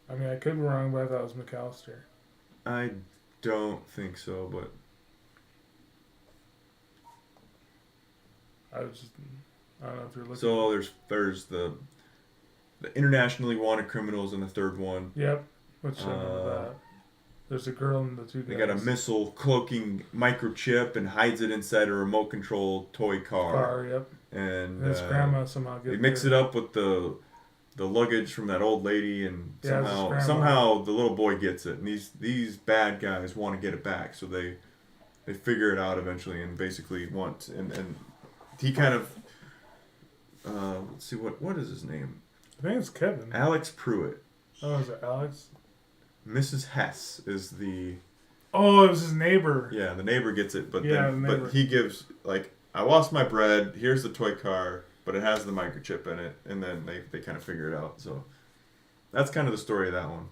I mean, I could be wrong, but I thought it was McAllister.
I don't think so, but
I don't know if you're looking.
So there's the internationally wanted criminals in the third one.
Yep, which I remember that. There's a girl and the two guys.
They got a missile cloaking microchip and hides it inside a remote control toy car.
Yep.
And
his grandma somehow gets.
They mix it up with the the luggage from that old lady, and
Yeah, it's his grandma.
somehow the little boy gets it, and these bad guys want to get it back, so they figure it out eventually, and basically want and he kind of let's see what is his name?
I think it's Kevin.
Alex Pruitt.
Oh, is it Alex?
Mrs. Hess is the
Oh, it was his neighbor.
yeah, the neighbor gets it, but
Yeah,
then
the neighbor.
but he gives like, I lost my bread, here's the toy car, but it has the microchip in it, and then they kind of figure it out. So that's kind of the story of that one.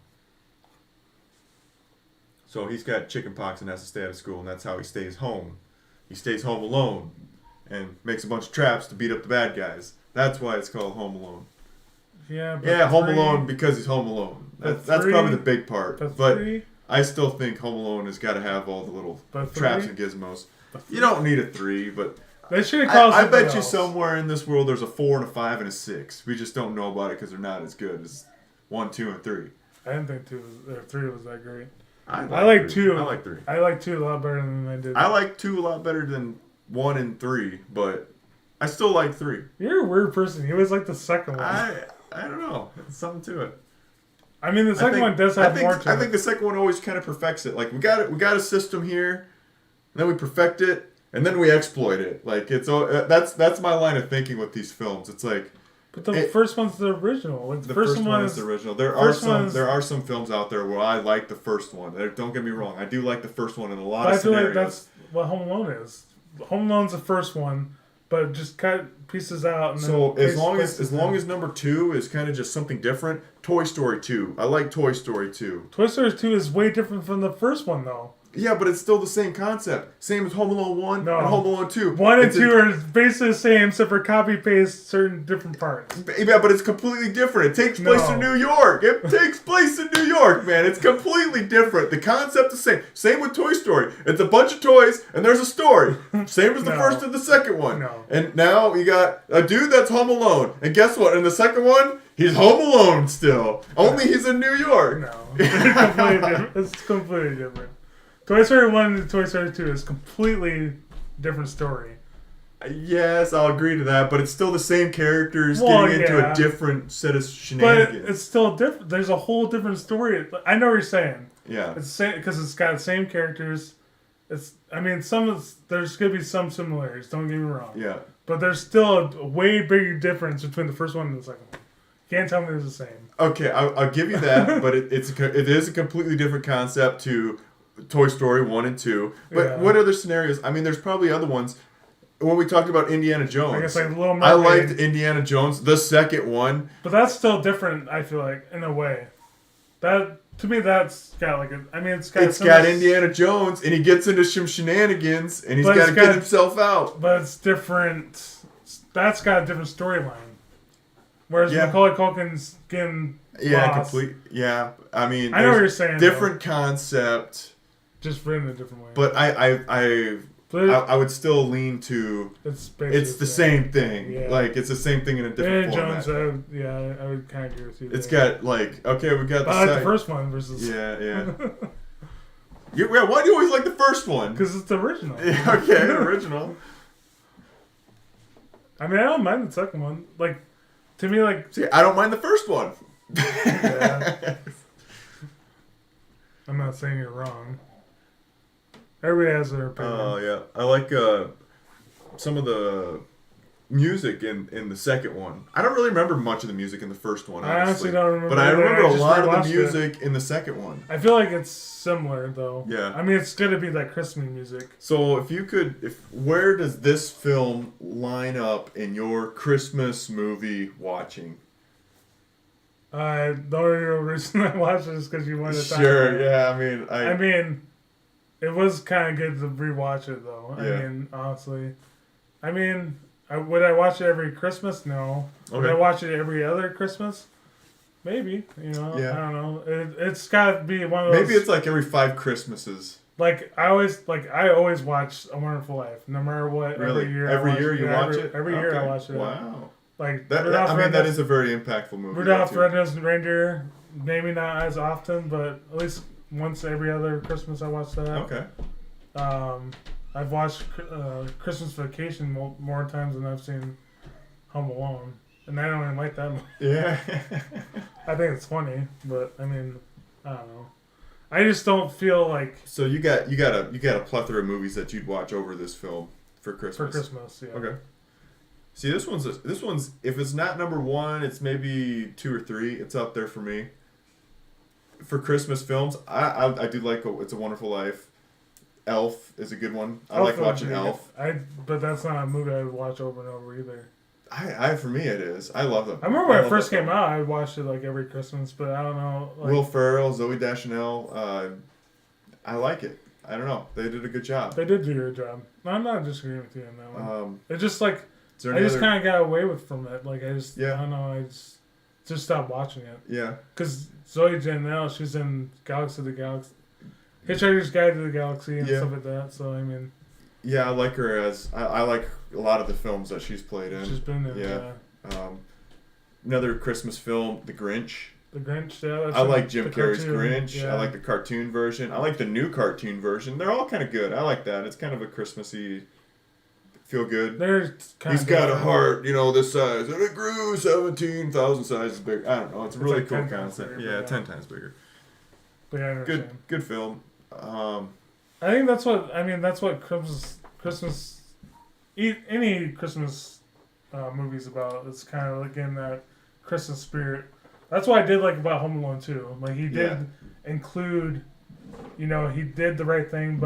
So he's got chicken pox and has to stay out of school, and that's how he stays home. He stays home alone and makes a bunch of traps to beat up the bad guys. That's why it's called Home Alone.
Yeah, but
Yeah, Home
three-
Alone because he's home alone.
But
That's
three-
probably the big part.
But
But
three,
I still think Home Alone has got to have all the little
But
traps
three?
and gizmos. You don't need a 3, but
they should have called
I
something
bet you
else.
somewhere in this world there's a 4 and a 5 and a 6. We just don't know about it because they're not as good as 1, 2, and 3.
I didn't think 3 was that great.
I
like
3.
2.
I like 3.
I like 2 a lot better than I did.
I like 2 a lot better than 1 and 3, but I still like 3.
You're a weird person. You always like the second one.
I don't know. There's something to it.
I mean, the second one does have more to
I
it.
think the second one always kind of perfects it. Like we got a system here, and then we perfect it, and then we exploit it. Like it's all that's my line of thinking with these films. It's like
But the first one's the original. Like
the first one is the original. There are some films out there where I like the first one. Don't get me wrong. I do like the first one in a lot
But
of
I feel
scenarios.
like that's what Home Alone is. Home Alone's the first one, but just cut pieces out. And
So
then
as long as number 2 is kind of just something different, Toy Story 2. I like Toy Story 2.
Toy Story 2 is way different from the first one, though.
Yeah, but it's still the same concept. Same as Home Alone 1
No.
and Home Alone 2.
1 and
It's
2 are basically the same, except for copy paste certain different parts.
Yeah, but it's completely different. It takes place
No.
in New York. It takes place in New York, man. It's completely different. The concept is the same. Same with Toy Story. It's a bunch of toys and there's a story. Same as the
No.
first and the second one.
No.
And now you got a dude that's home alone. And guess what? In the second one, he's home alone still. Only he's in New York.
No. It's completely different. It's completely different. Toy Story 1 and Toy Story 2 is completely different story.
Yes, I'll agree to that, but it's still the same characters
Well,
getting into
yeah.
a different set of
But
shenanigans.
it's still different. There's a whole different story. I know what you're saying.
Yeah.
It's the same because it's got the same characters. I mean, there's gonna be some similarities. Don't get me wrong.
Yeah.
But there's still a way bigger difference between the first one and the second one. You can't tell me it's the same.
Okay, I'll give you that, but it is a completely different concept to Toy Story 1 and 2. But
Yeah.
what other scenarios? I mean, there's probably other ones. When we talked about Indiana Jones,
I guess like Little
I
Mermaid.
liked Indiana Jones, the second one.
But that's still different. I feel like in a way. That to me, that's got like a. I mean, it's got.
It's
some
got Indiana Jones, and he gets into some shenanigans, and he's
But
got
it's
to get
got-
himself out.
But it's different. That's got a different storyline. Whereas
Yeah.
Macaulay Culkin's getting
Yeah,
lost,
Yeah, I mean,
I know what
there's
you're saying,
different concept,
just written a different way.
but I would still lean to
it's basically
it's the same thing.
Yeah.
Like it's the same thing in a different
Indiana
format.
Jones, I would kind of agree with you.
It's
there.
got like okay, we got
But I like the
sec-
first one versus
Yeah. Yeah, why do you always like the first one?
because it's the original.
Yeah, okay, original.
I mean, I don't mind the second one. Like to me, like
See, I don't mind the first one.
yeah. I'm not saying you're wrong. Everybody has their opinion.
Oh yeah, I like some of the music in the second one. I don't really remember much of the music in the first one.
I honestly don't remember
but I
either.
remember
I
a
just
lot of
rewatched
the
it.
music in the second one.
I feel like it's similar though.
Yeah.
I mean, it's gonna be like Christmas music.
So where does this film line up in your Christmas movie watching?
The only real reason I watched it is because you wanted to talk
Sure,
about it.
yeah. I mean,
I mean, it was kind of good to rewatch it though.
Yeah.
I mean, honestly, I mean, would I watch it every Christmas? No. Would
Okay.
I watch it every other Christmas? Maybe. You know,
Yeah.
I don't know. It's got to be one of those.
maybe it's like every 5 Christmases.
Like I always watch A Wonderful Life, no matter what.
Really?
Every year,
Every
I watch
year
it.
you
Yeah,
watch
every,
it?
Every year I
Okay.
watch it.
Wow.
Like
That
Rudolph
that
Red-Nosed-
is a very impactful movie.
Rudolph
too.
the Red-Nosed Reindeer. Maybe not as often, but at least once every other Christmas I watch that.
Okay.
I've watched Christmas Vacation more times than I've seen Home Alone. and I don't even like that movie.
Yeah.
I think it's funny, but I mean, I don't know. I just don't feel like
So you got a plethora of movies that you'd watch over this film for Christmas.
for Christmas. Yeah.
Okay. See, this one's if it's not number one, it's maybe 2 or 3. It's up there for me. For Christmas films, I do like It's a Wonderful Life. Elf is a good one. I like watching Elf.
But that's not a movie I would watch over and over either.
For me it is. I love them.
I remember when it first came out, I watched it like every Christmas, but I don't know. Like,
Will Ferrell, Zooey Deschanel. I like it. I don't know. They did a good job.
they did do your job. No, I'm not disagreeing with you on that one. It just like
Is there
I
any
just
other-
kind of got away from it. Like I just
Yeah.
I don't know. I just stopped watching it
Yeah.
because Zoe Janelle, she's in Galaxy of the Galaxy, Hitchhiker's Guide to the Galaxy, and
Yeah.
stuff like that. So I mean,
Yeah, I like her as I like a lot of the films that she's played in.
she's been in
Yeah. Another Christmas film, The Grinch.
The Grinch. Yeah, that's
I like Jim
the
Carrey's
cartoon,
Grinch.
yeah.
I like the cartoon version. I like the new cartoon version. They're all kind of good. I like that. It's kind of a Christmassy, feel good.
They're kind
He's got a heart, this size, and it grew 17,000 sizes bigger. I don't know. It's a really
like
cool
10 times
concept.
bigger,
Yeah,
but
10 times bigger.
But yeah, I understand.
Good film.
I think that's what Christmas, any Christmas movies about. It's kind of like in that Christmas spirit. That's what I did like about Home Alone 2. Like he did include, he did the right thing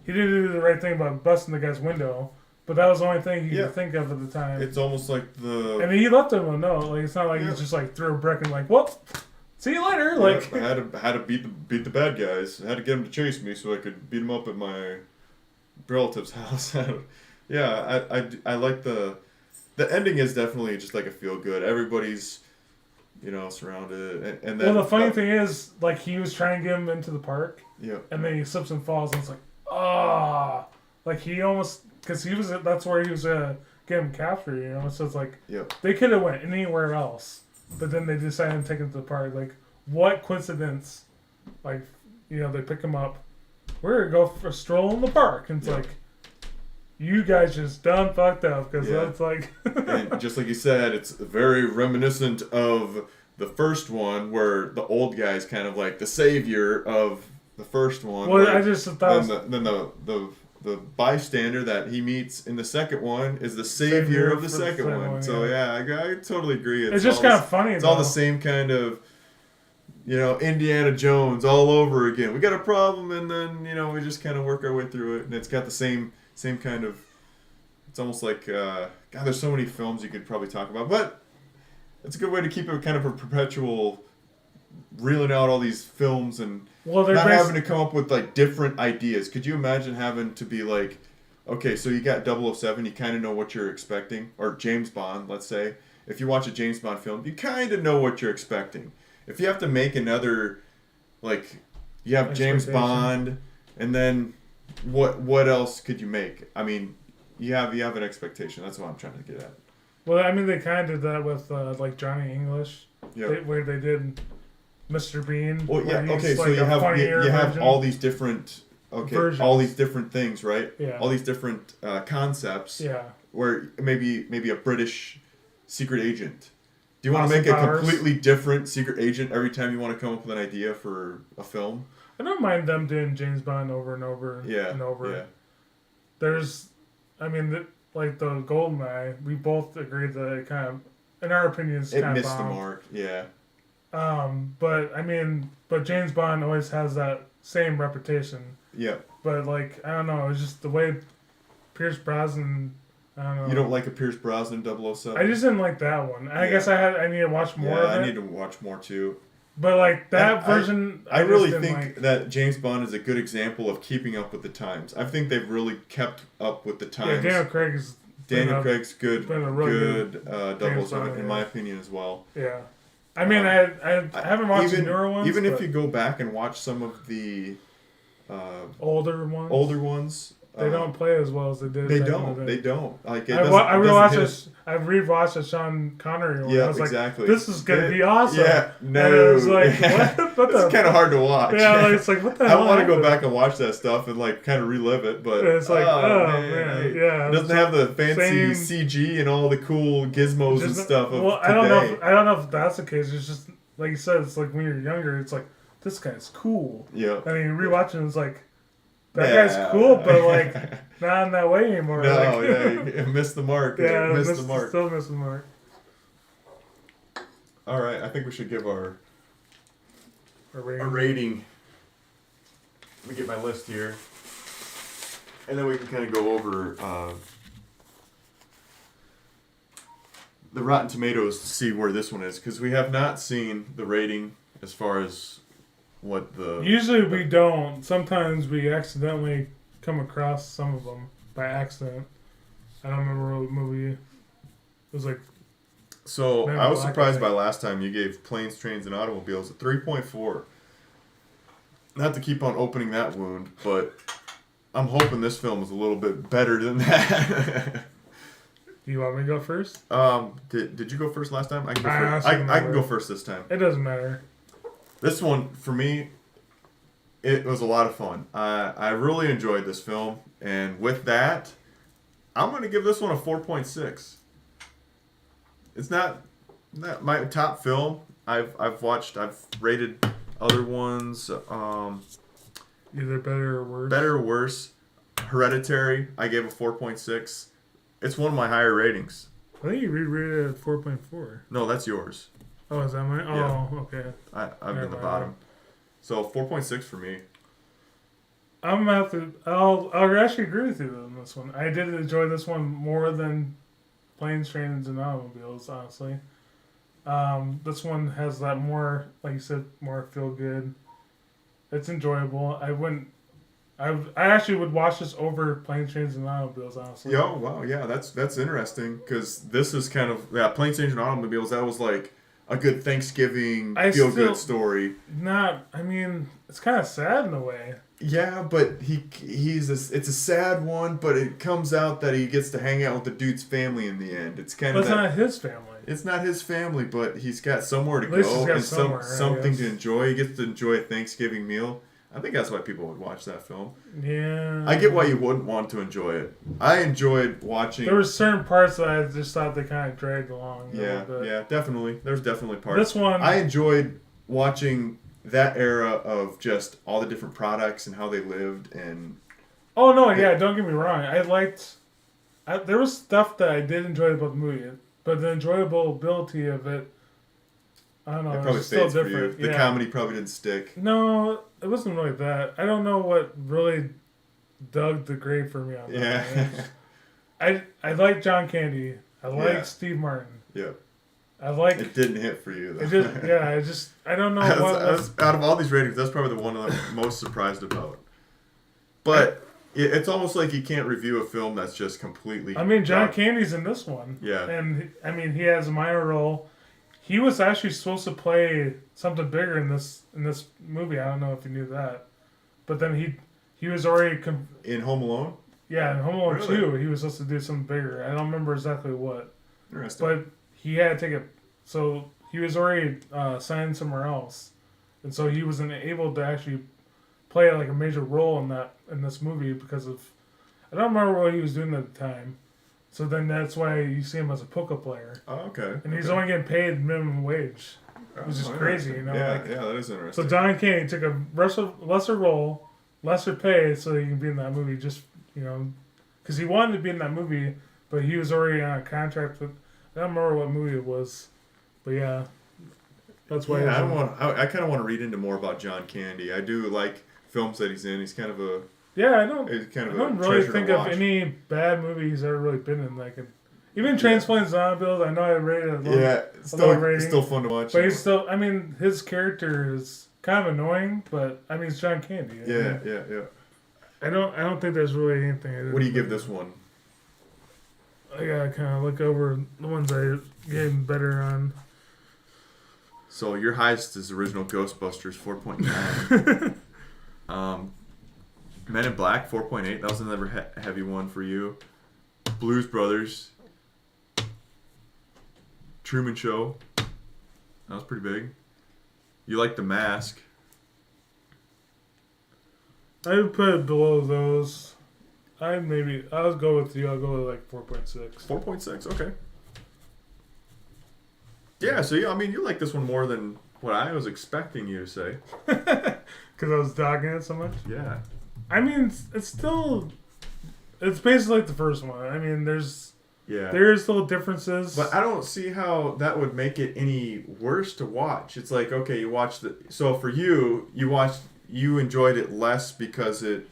he did do the right thing by busting the guy's window, but that was the only thing he could think of at the time.
It's almost like
and he left him a note. Like it's not like he's just like threw a brick and like, well, see you later. Like
I had to beat the bad guys. I had to get them to chase me so I could beat them up at my relative's house. Yeah, I like the ending is definitely just like a feel good. Everybody's surrounded, and then
well, the funny thing is, like he was trying to get him into the park,
yeah,
and then he slips and falls, and it's like, like he almost because that's where he was get him captured, So it's like they could have went anywhere else, but then they decided to take him to the park. Like what coincidence? Like they pick him up. We're gonna go for a stroll in the park, and it's like. You guys just done fucked up because that's like.
And just like you said, it's very reminiscent of the first one, where the old guy's kind of like the savior of the first one.
Well, I just thought.
Then the bystander that he meets in the second one is the savior of the second one. So I totally agree.
It's just kind of funny.
It's all the same kind of. Indiana Jones all over again. We got a problem, and then we just kind of work our way through it, and it's got the same kind of. It's almost like God. There's so many films you could probably talk about, but it's a good way to keep it kind of a perpetual, reeling out all these films and not having to come up with like different ideas. Could you imagine having to be like, okay, so you got 007, you kind of know what you're expecting, or James Bond, let's say. If you watch a James Bond film, you kind of know what you're expecting. If you have to make another, like, you have James Bond, and then what else could you make? I mean, you have an expectation. That's what I'm trying to get at.
Well, I mean, they kind of did that with like Johnny English, where they did Mr. Bean.
Well, yeah, okay, so
like
you have all these different
versions.
all these different things, right?
Yeah.
All these different concepts.
Yeah.
Where maybe a British secret agent. Do you want to
Austin
make
Powers.
a completely different secret agent every time you want to come up with an idea for a film?
I don't mind them doing James Bond over and over and over.
Yeah.
There's, I mean, like the GoldenEye, we both agreed that it kind of, in our opinions,
It
kind of
missed the
bombed.
mark. Yeah.
But James Bond always has that same reputation.
Yeah.
But like, I don't know, it's just the way Pierce Brosnan. I don't know.
You don't like a Pierce Brosnan 007?
I just didn't like that one. I guess I need to watch more of it.
I need to watch more too.
But like that version,
I
just
really
didn't
think
like.
that James Bond is a good example of keeping up with the times. I think they've really kept up with the
Yeah,
times.
Daniel
Craig's good,
been a really
good
James
007
Bond,
in my opinion as well.
Yeah, I mean, I haven't watched the newer ones.
Even
but
if you go back and watch some of the
older ones, They don't play as well as they did.
They
back in
don't.
the day.
They don't. Like it
I
doesn't,
rewatched
doesn't
this. I rewatched the Sean Connery one.
Yeah,
I was like,
exactly.
this is gonna be awesome.
Yeah, no.
And it was like, what the?
It's kind of hard to watch.
Yeah, like, it's like what the
I
hell?
want to go
happened?
back and watch that stuff and like kind of relive it, but
It's like, oh, man,
like,
yeah,
it doesn't have the fancy
same-
CG and all the cool gizmos and
Just-
stuff. Of
well,
today.
I don't know if that's the case. It's just like you said. It's like when you're younger, it's like this guy's cool.
Yeah.
I mean, rewatching it's like that
Yeah.
guy's cool, but like not in that way anymore.
No,
like,
yeah, you missed the mark.
yeah,
missed the mark.
Still missed the mark.
All right, I think we should give our
A rating.
a rating. Let me get my list here, and then we can kind of go over the Rotten Tomatoes to see where this one is, because we have not seen the rating as far as what the.
Usually we don't. Sometimes we accidentally come across some of them by accident. I don't remember what movie. It was like
So
Man
I was
in Black,
surprised
I
by
think.
last time you gave Planes, Trains, and Automobiles a 3.4. Not to keep on opening that wound, but I'm hoping this film is a little bit better than that.
Do you want me to go first?
Did you go first last time? I can go
I
first.
honestly
I can
remember.
go first this time.
It doesn't matter.
This one for me, it was a lot of fun. I really enjoyed this film, and with that, I'm going to give this one a 4.6. It's not my top film. I've rated other ones
Either better or worse.
better or worse. Hereditary, I gave a 4.6. It's one of my higher ratings.
I think you reread it at 4.4.
No, that's yours.
Oh, is that mine?
Yeah.
Oh, okay.
I'm in the
Never
bottom.
mind.
So 4.6 for me.
I'm gonna have to. I'll actually agree with you on this one. I did enjoy this one more than Planes, Trains, and Automobiles. Honestly, this one has that more, like you said, more feel good. It's enjoyable. I actually would watch this over Planes, Trains, and Automobiles. Honestly.
Yeah, oh, wow, yeah, that's interesting because this is kind of Planes, Trains, and Automobiles. That was like a good Thanksgiving
I
feel
still-
good story.
Not. I mean, it's kind of sad in a way.
Yeah, but it's a sad one, but it comes out that he gets to hang out with the dude's family in the end. It's kind
But
of
it's not his family.
It's not his family, but he's got somewhere to
At least he's
go
got
and
somewhere, I
something
guess.
to enjoy. He gets to enjoy a Thanksgiving meal. I think that's why people would watch that film.
Yeah.
I get why you wouldn't want to enjoy it. I enjoyed watching.
There were certain parts that I just thought they kind of dragged along. A
Yeah,
little bit.
yeah, definitely. There's definitely parts.
This one-
I enjoyed watching that era of just all the different products and how they lived and
Oh no, yeah, don't get me wrong. There was stuff that I did enjoy about the movie, but the enjoyability of it, I don't know,
it
it
probably
was still
fades for you.
different.
The
Yeah.
comedy probably didn't stick.
No, it wasn't really that. I don't know what really dug the grave for me on that.
Yeah.
I like John Candy. I like
Yeah.
Steve Martin.
Yeah.
I like
It didn't hit for you though.
I don't know
I
what was,
was, out of all these ratings, that's probably the one I'm most surprised about. But it's almost like you can't review a film that's just completely.
I mean, John
dark.
Candy's in this one.
Yeah.
And, I mean, he has a minor role. He was actually supposed to play something bigger in this movie. I don't know if you knew that. But then he was already...
In Home Alone?
in Home Alone
Really?
2, he was supposed to do something bigger. I don't remember exactly what.
Interesting.
But he had to take it... So, he was already signed somewhere else. And so he wasn't able to actually play like a major role in this movie because of... I don't remember what he was doing at the time. So then that's why you see him as a poker player.
Oh, okay.
And he's
okay.
only getting paid minimum wage. Which is
Oh,
crazy,
interesting.
you know?
Yeah,
like,
yeah, that is
so
interesting.
John Candy took a lesser role, lesser pay, so he can be in that movie. Just because he wanted to be in that movie, but he was already on a contract with. I don't remember what movie it was, but yeah, that's why.
Yeah,
he was in-
I kind of want to read into more about John Candy. I do like films that he's in. He's kind of a.
Yeah, I don't.
He's kind
I
of
don't
a
really
treasure
think
to
of
watch.
any bad movie he's ever really been in. Like, even Transplains Zombies, I know I rated it low,
Yeah,
low rating,
still fun to watch.
but he's still. I mean, his character is kind of annoying, but I mean, it's John Candy. I
Yeah,
mean,
yeah.
I don't think there's really anything. I didn't
What do you give
like.
this one?
I gotta kind of look over the ones I gave better on.
So your highest is original Ghostbusters 4.9. Men in Black, 4.8. That was another heavy one for you. Blues Brothers. Truman Show. That was pretty big. You like The Mask.
I would put it below those. I'll go with you. I'll go with like 4.6.
4.6, okay. Yeah, so I mean, you like this one more than what I was expecting you to say.
Because I was dogging it so much.
Yeah.
I mean, it's basically like the first one. I mean, there's still differences.
But I don't see how that would make it any worse to watch. It's like, okay, you watched so for you enjoyed it less because it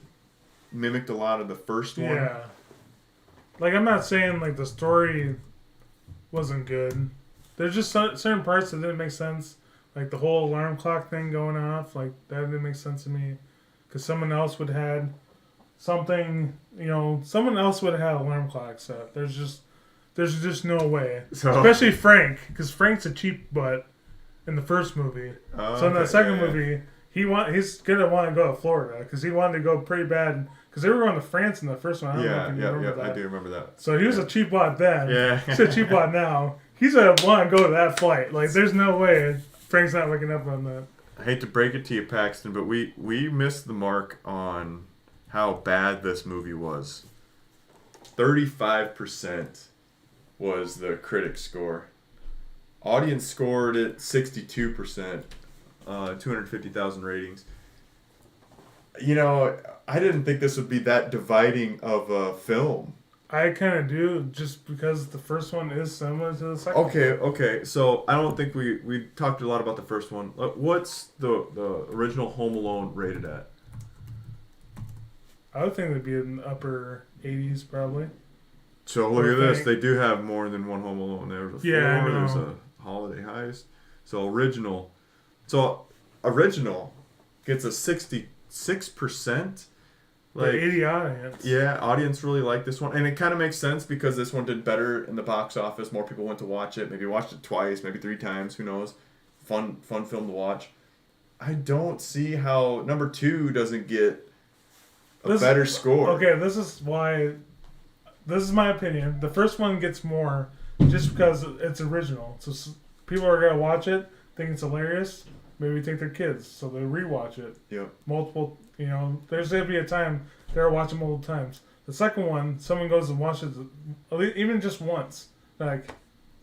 mimicked a lot of the first one.
Yeah. Like, I'm not saying like the story wasn't good. There's just certain parts that didn't make sense. Like the whole alarm clock thing going off, like that didn't make sense to me. Because someone else would have had something, someone else would have had an alarm clock set. There's just no way. Especially Frank, because Frank's a cheap butt in the first movie. So in the second movie, he's gonna want to go to Florida because he wanted to go pretty bad. Because they were going to France in the first one. I don't know if you remember that.
I do remember that.
So he was a cheap butt then.
Yeah.
He's a cheap butt now. He's gonna want to go to that flight. Like, there's no way Frank's not looking up on that.
I hate to break it to you, Paxton, but we missed the mark on how bad this movie was. 35% was the critic score. Audience scored it 62%. 250,000 ratings. I didn't think this would be that dividing of a film.
I kind of do, just because the first one is similar to the second.
Okay. So I don't think we talked a lot about the first one. What's the original Home Alone rated at?
I would think it'd be in the upper 80s, probably.
So look at this. They do have more than one Home Alone. There's a 4.
Yeah, I know.
There's a Holiday Heist. So original gets a 66%.
Like 80 audience.
Yeah, audience really liked this one. And it kind of makes sense because this one did better in the box office. More people went to watch it. Maybe watched it twice, maybe 3 times. Who knows? Fun film to watch. I don't see how number 2 doesn't get a better score.
Okay, this is my opinion. The first one gets more just because it's original. So people are going to watch it, think it's hilarious. Maybe take their kids, so they rewatch it.
Yep.
Multiple, there's going to be a time they'll watch it multiple times. The second one, someone goes and watches it, even just once. Like,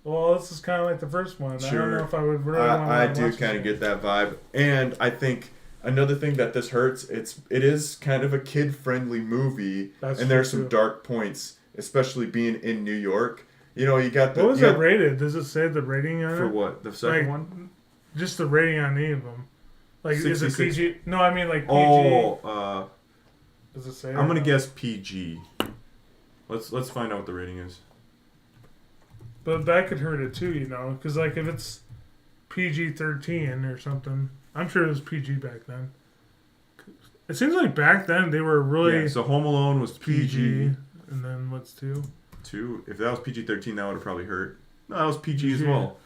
well, this is kind of like the first one.
Sure.
I don't know if I would really want to watch
I do kind of get that vibe. And I think another thing that this hurts, it is kind of a kid-friendly movie. And there's some dark points, especially being in New York. You got the...
What was it rated? Does it say the rating on it?
For what? The second one?
Just the rating on any of them. Like,
66.
Is it PG? No, I mean like PG.
Oh,
does it say?
I'm gonna guess PG. Let's find out what the rating is.
But that could hurt it too, because like if it's PG-13 or something, I'm sure it was PG back then. It seems like back then they were really.
Yeah, so Home Alone was PG.
And then what's 2?
2. If that was PG-13, that would have probably hurt. No, that was PG as well.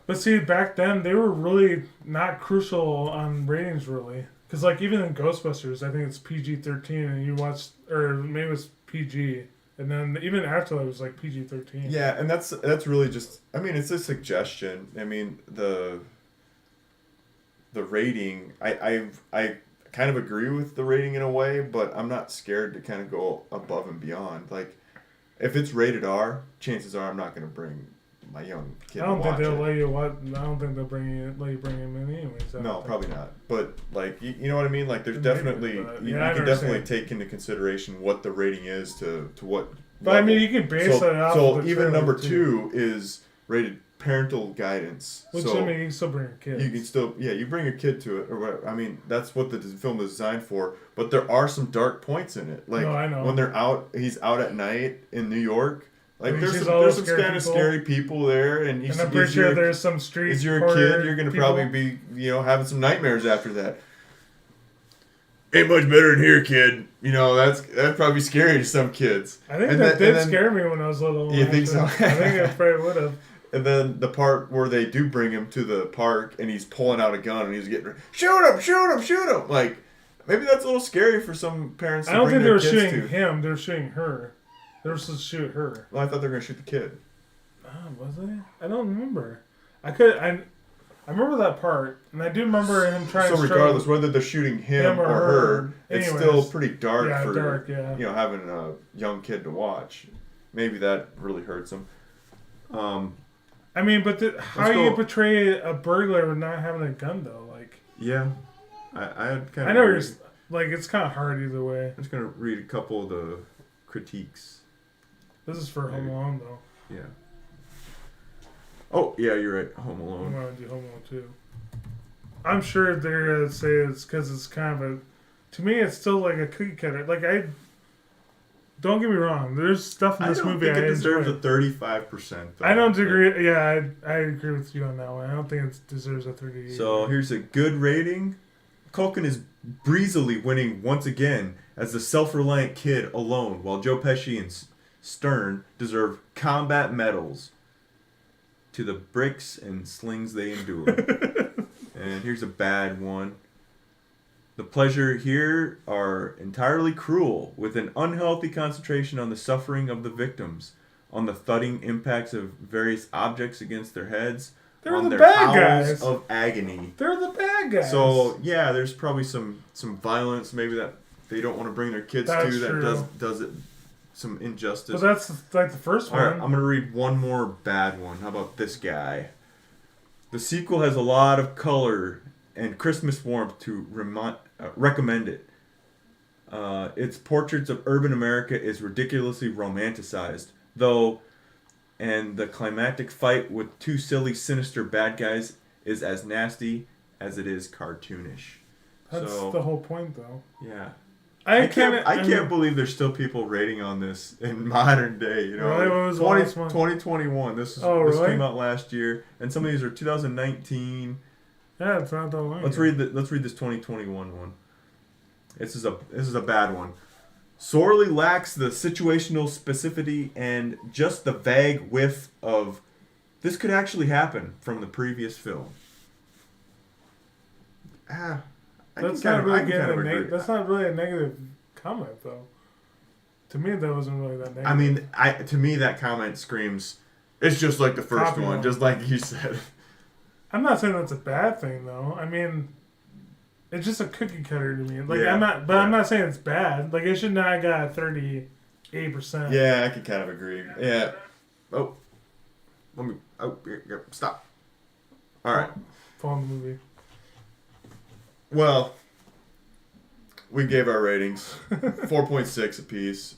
But see, back then, they were really not crucial on ratings, really. Because, like, even in Ghostbusters, I think it's PG-13, and you watched, or maybe it was PG. And then even after that, it was, like, PG-13.
Yeah, and that's really just, I mean, it's a suggestion. I mean, the rating, I kind of agree with the rating in a way, but I'm not scared to kind of go above and beyond. Like, if it's rated R, chances are I'm not going to bring my young kid to watch it.
I don't think they'll let you watch. I don't think they'll let you bring him in anyways.
No, probably not. But like, you know what I mean? Like, there's definitely you can definitely take into consideration what the rating is to what.
But level. I mean, you can base it off.
So even number 2 is rated parental guidance.
Which
so
I mean, you can still bring your kids.
You can still, you bring your kid to it or whatever. I mean, that's what the film is designed for. But there are some dark points in it. Like
I know.
When he's out at night in New York. Like there's some kind of scary people there, and
I'm pretty sure there's some street.
Is you're a kid, you're gonna probably be having some nightmares after that. Ain't much better in here, kid. That'd probably be scary to some kids.
I think that did scare me when I was little.
You think so?
I think it probably would have.
And then the part where they do bring him to the park, and he's pulling out a gun, and he's getting shoot him. Like, Maybe that's a little scary for some parents.
I
To
don't
bring
think they
their
were
kids
shooting
to.
him. They were shooting her. They were supposed to shoot her.
Well, I thought they were gonna shoot the kid.
Was they? I don't remember. I remember that part, and I do remember him trying
So
to
regardless, whether they're shooting him or her, it's
anyways.
still pretty dark
Yeah,
for
dark, yeah.
you know, having a young kid to watch. Maybe that really hurts him.
I mean, but how do you portray a burglar with not having a gun though? Like,
Yeah, I had kind of.
I know you're like it's kind of hard either way.
I'm just gonna read a couple of the critiques.
This is for Home Alone though.
Yeah. Oh yeah, you're right. Home
I'm
Alone.
gonna do Home Alone too. I'm sure they're gonna say it's because it's kind of a. To me, it's still like a cookie cutter. Like don't get me wrong. There's stuff in
I
this
don't
movie
think
I
it deserves
enjoy.
a 35%.
I don't agree. Yeah, I agree with you on that one. I don't think it deserves a 38.
So here's a good rating. Culkin is breezily winning once again as the self-reliant kid alone, while Joe Pesci and Stern deserve combat medals to the bricks and slings they endure. And here's a bad one. The pleasure here are entirely cruel, with an unhealthy concentration on the suffering of the victims, on the thudding impacts of various objects against their heads,
They're
on
the
their
bad
howls
guys.
of agony.
They're the bad guys.
So yeah, there's probably some violence maybe that they don't want to bring their kids
That's
to. That
true.
does it some injustice.
But that's like the first
All
one.
right, I'm gonna read one more bad one. How about this guy? The sequel has a lot of color and Christmas warmth to recommend it. Its portraits of urban America is ridiculously romanticized, though, and the climactic fight with two silly, sinister bad guys is as nasty as it is cartoonish.
That's
So,
the whole point, though.
yeah.
I
can't believe there's still people rating on this in modern day. You know,
Really? What was the last one?
2021. This
really?
came out last year, and some of these are 2019.
Yeah, it's not that long.
Let's read this 2021 one. This is a bad one. Sorely lacks the situational specificity and just the vague whiff of this could actually happen from the previous film.
That's not really that's not really a negative comment, though. To me, that wasn't really that negative.
I mean, to me, that comment screams, it's just like the first
Copy
one,
one.
just like you said.
I'm not saying that's a bad thing, though. I mean, it's just a cookie cutter to me. Like
Yeah,
I'm not, but
yeah.
I'm not saying it's bad. Like it should not have got 38%.
Yeah, I could kind of agree. Yeah. Oh. Let me. Oh, yeah, stop. All right.
Fall in the movie.
Well, we gave our ratings 4.6 apiece.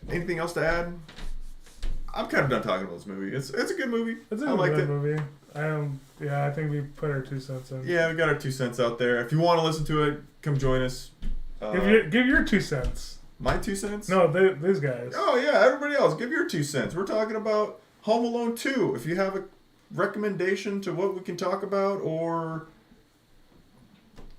Anything else to add? I'm kind of done talking about this movie. It's a good movie.
It's
I
a
liked
good
it.
movie. I think we put our 2 cents in.
Yeah, we got our 2 cents out there. If you want to listen to it, come join us.
Give your 2 cents.
My 2 cents?
No, these guys.
Oh yeah, everybody else, give your 2 cents. We're talking about Home Alone 2. If you have a recommendation to what we can talk about or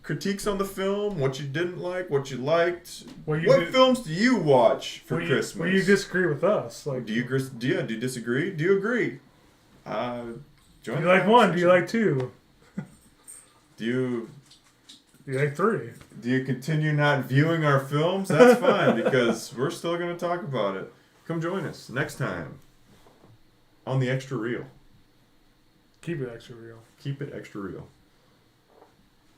critiques on the film, what you didn't like, what you liked, what films do you watch for Christmas?
Will you disagree with us? Like,
do you disagree? Do you agree? Join
do
the
you like 1? Do you
conversation.
like 2?
Do you
like 3?
Do you continue not viewing our films? That's fine because we're still going to talk about it. Come join us next time on The Extra Real.
Keep it extra real.
Keep it extra real.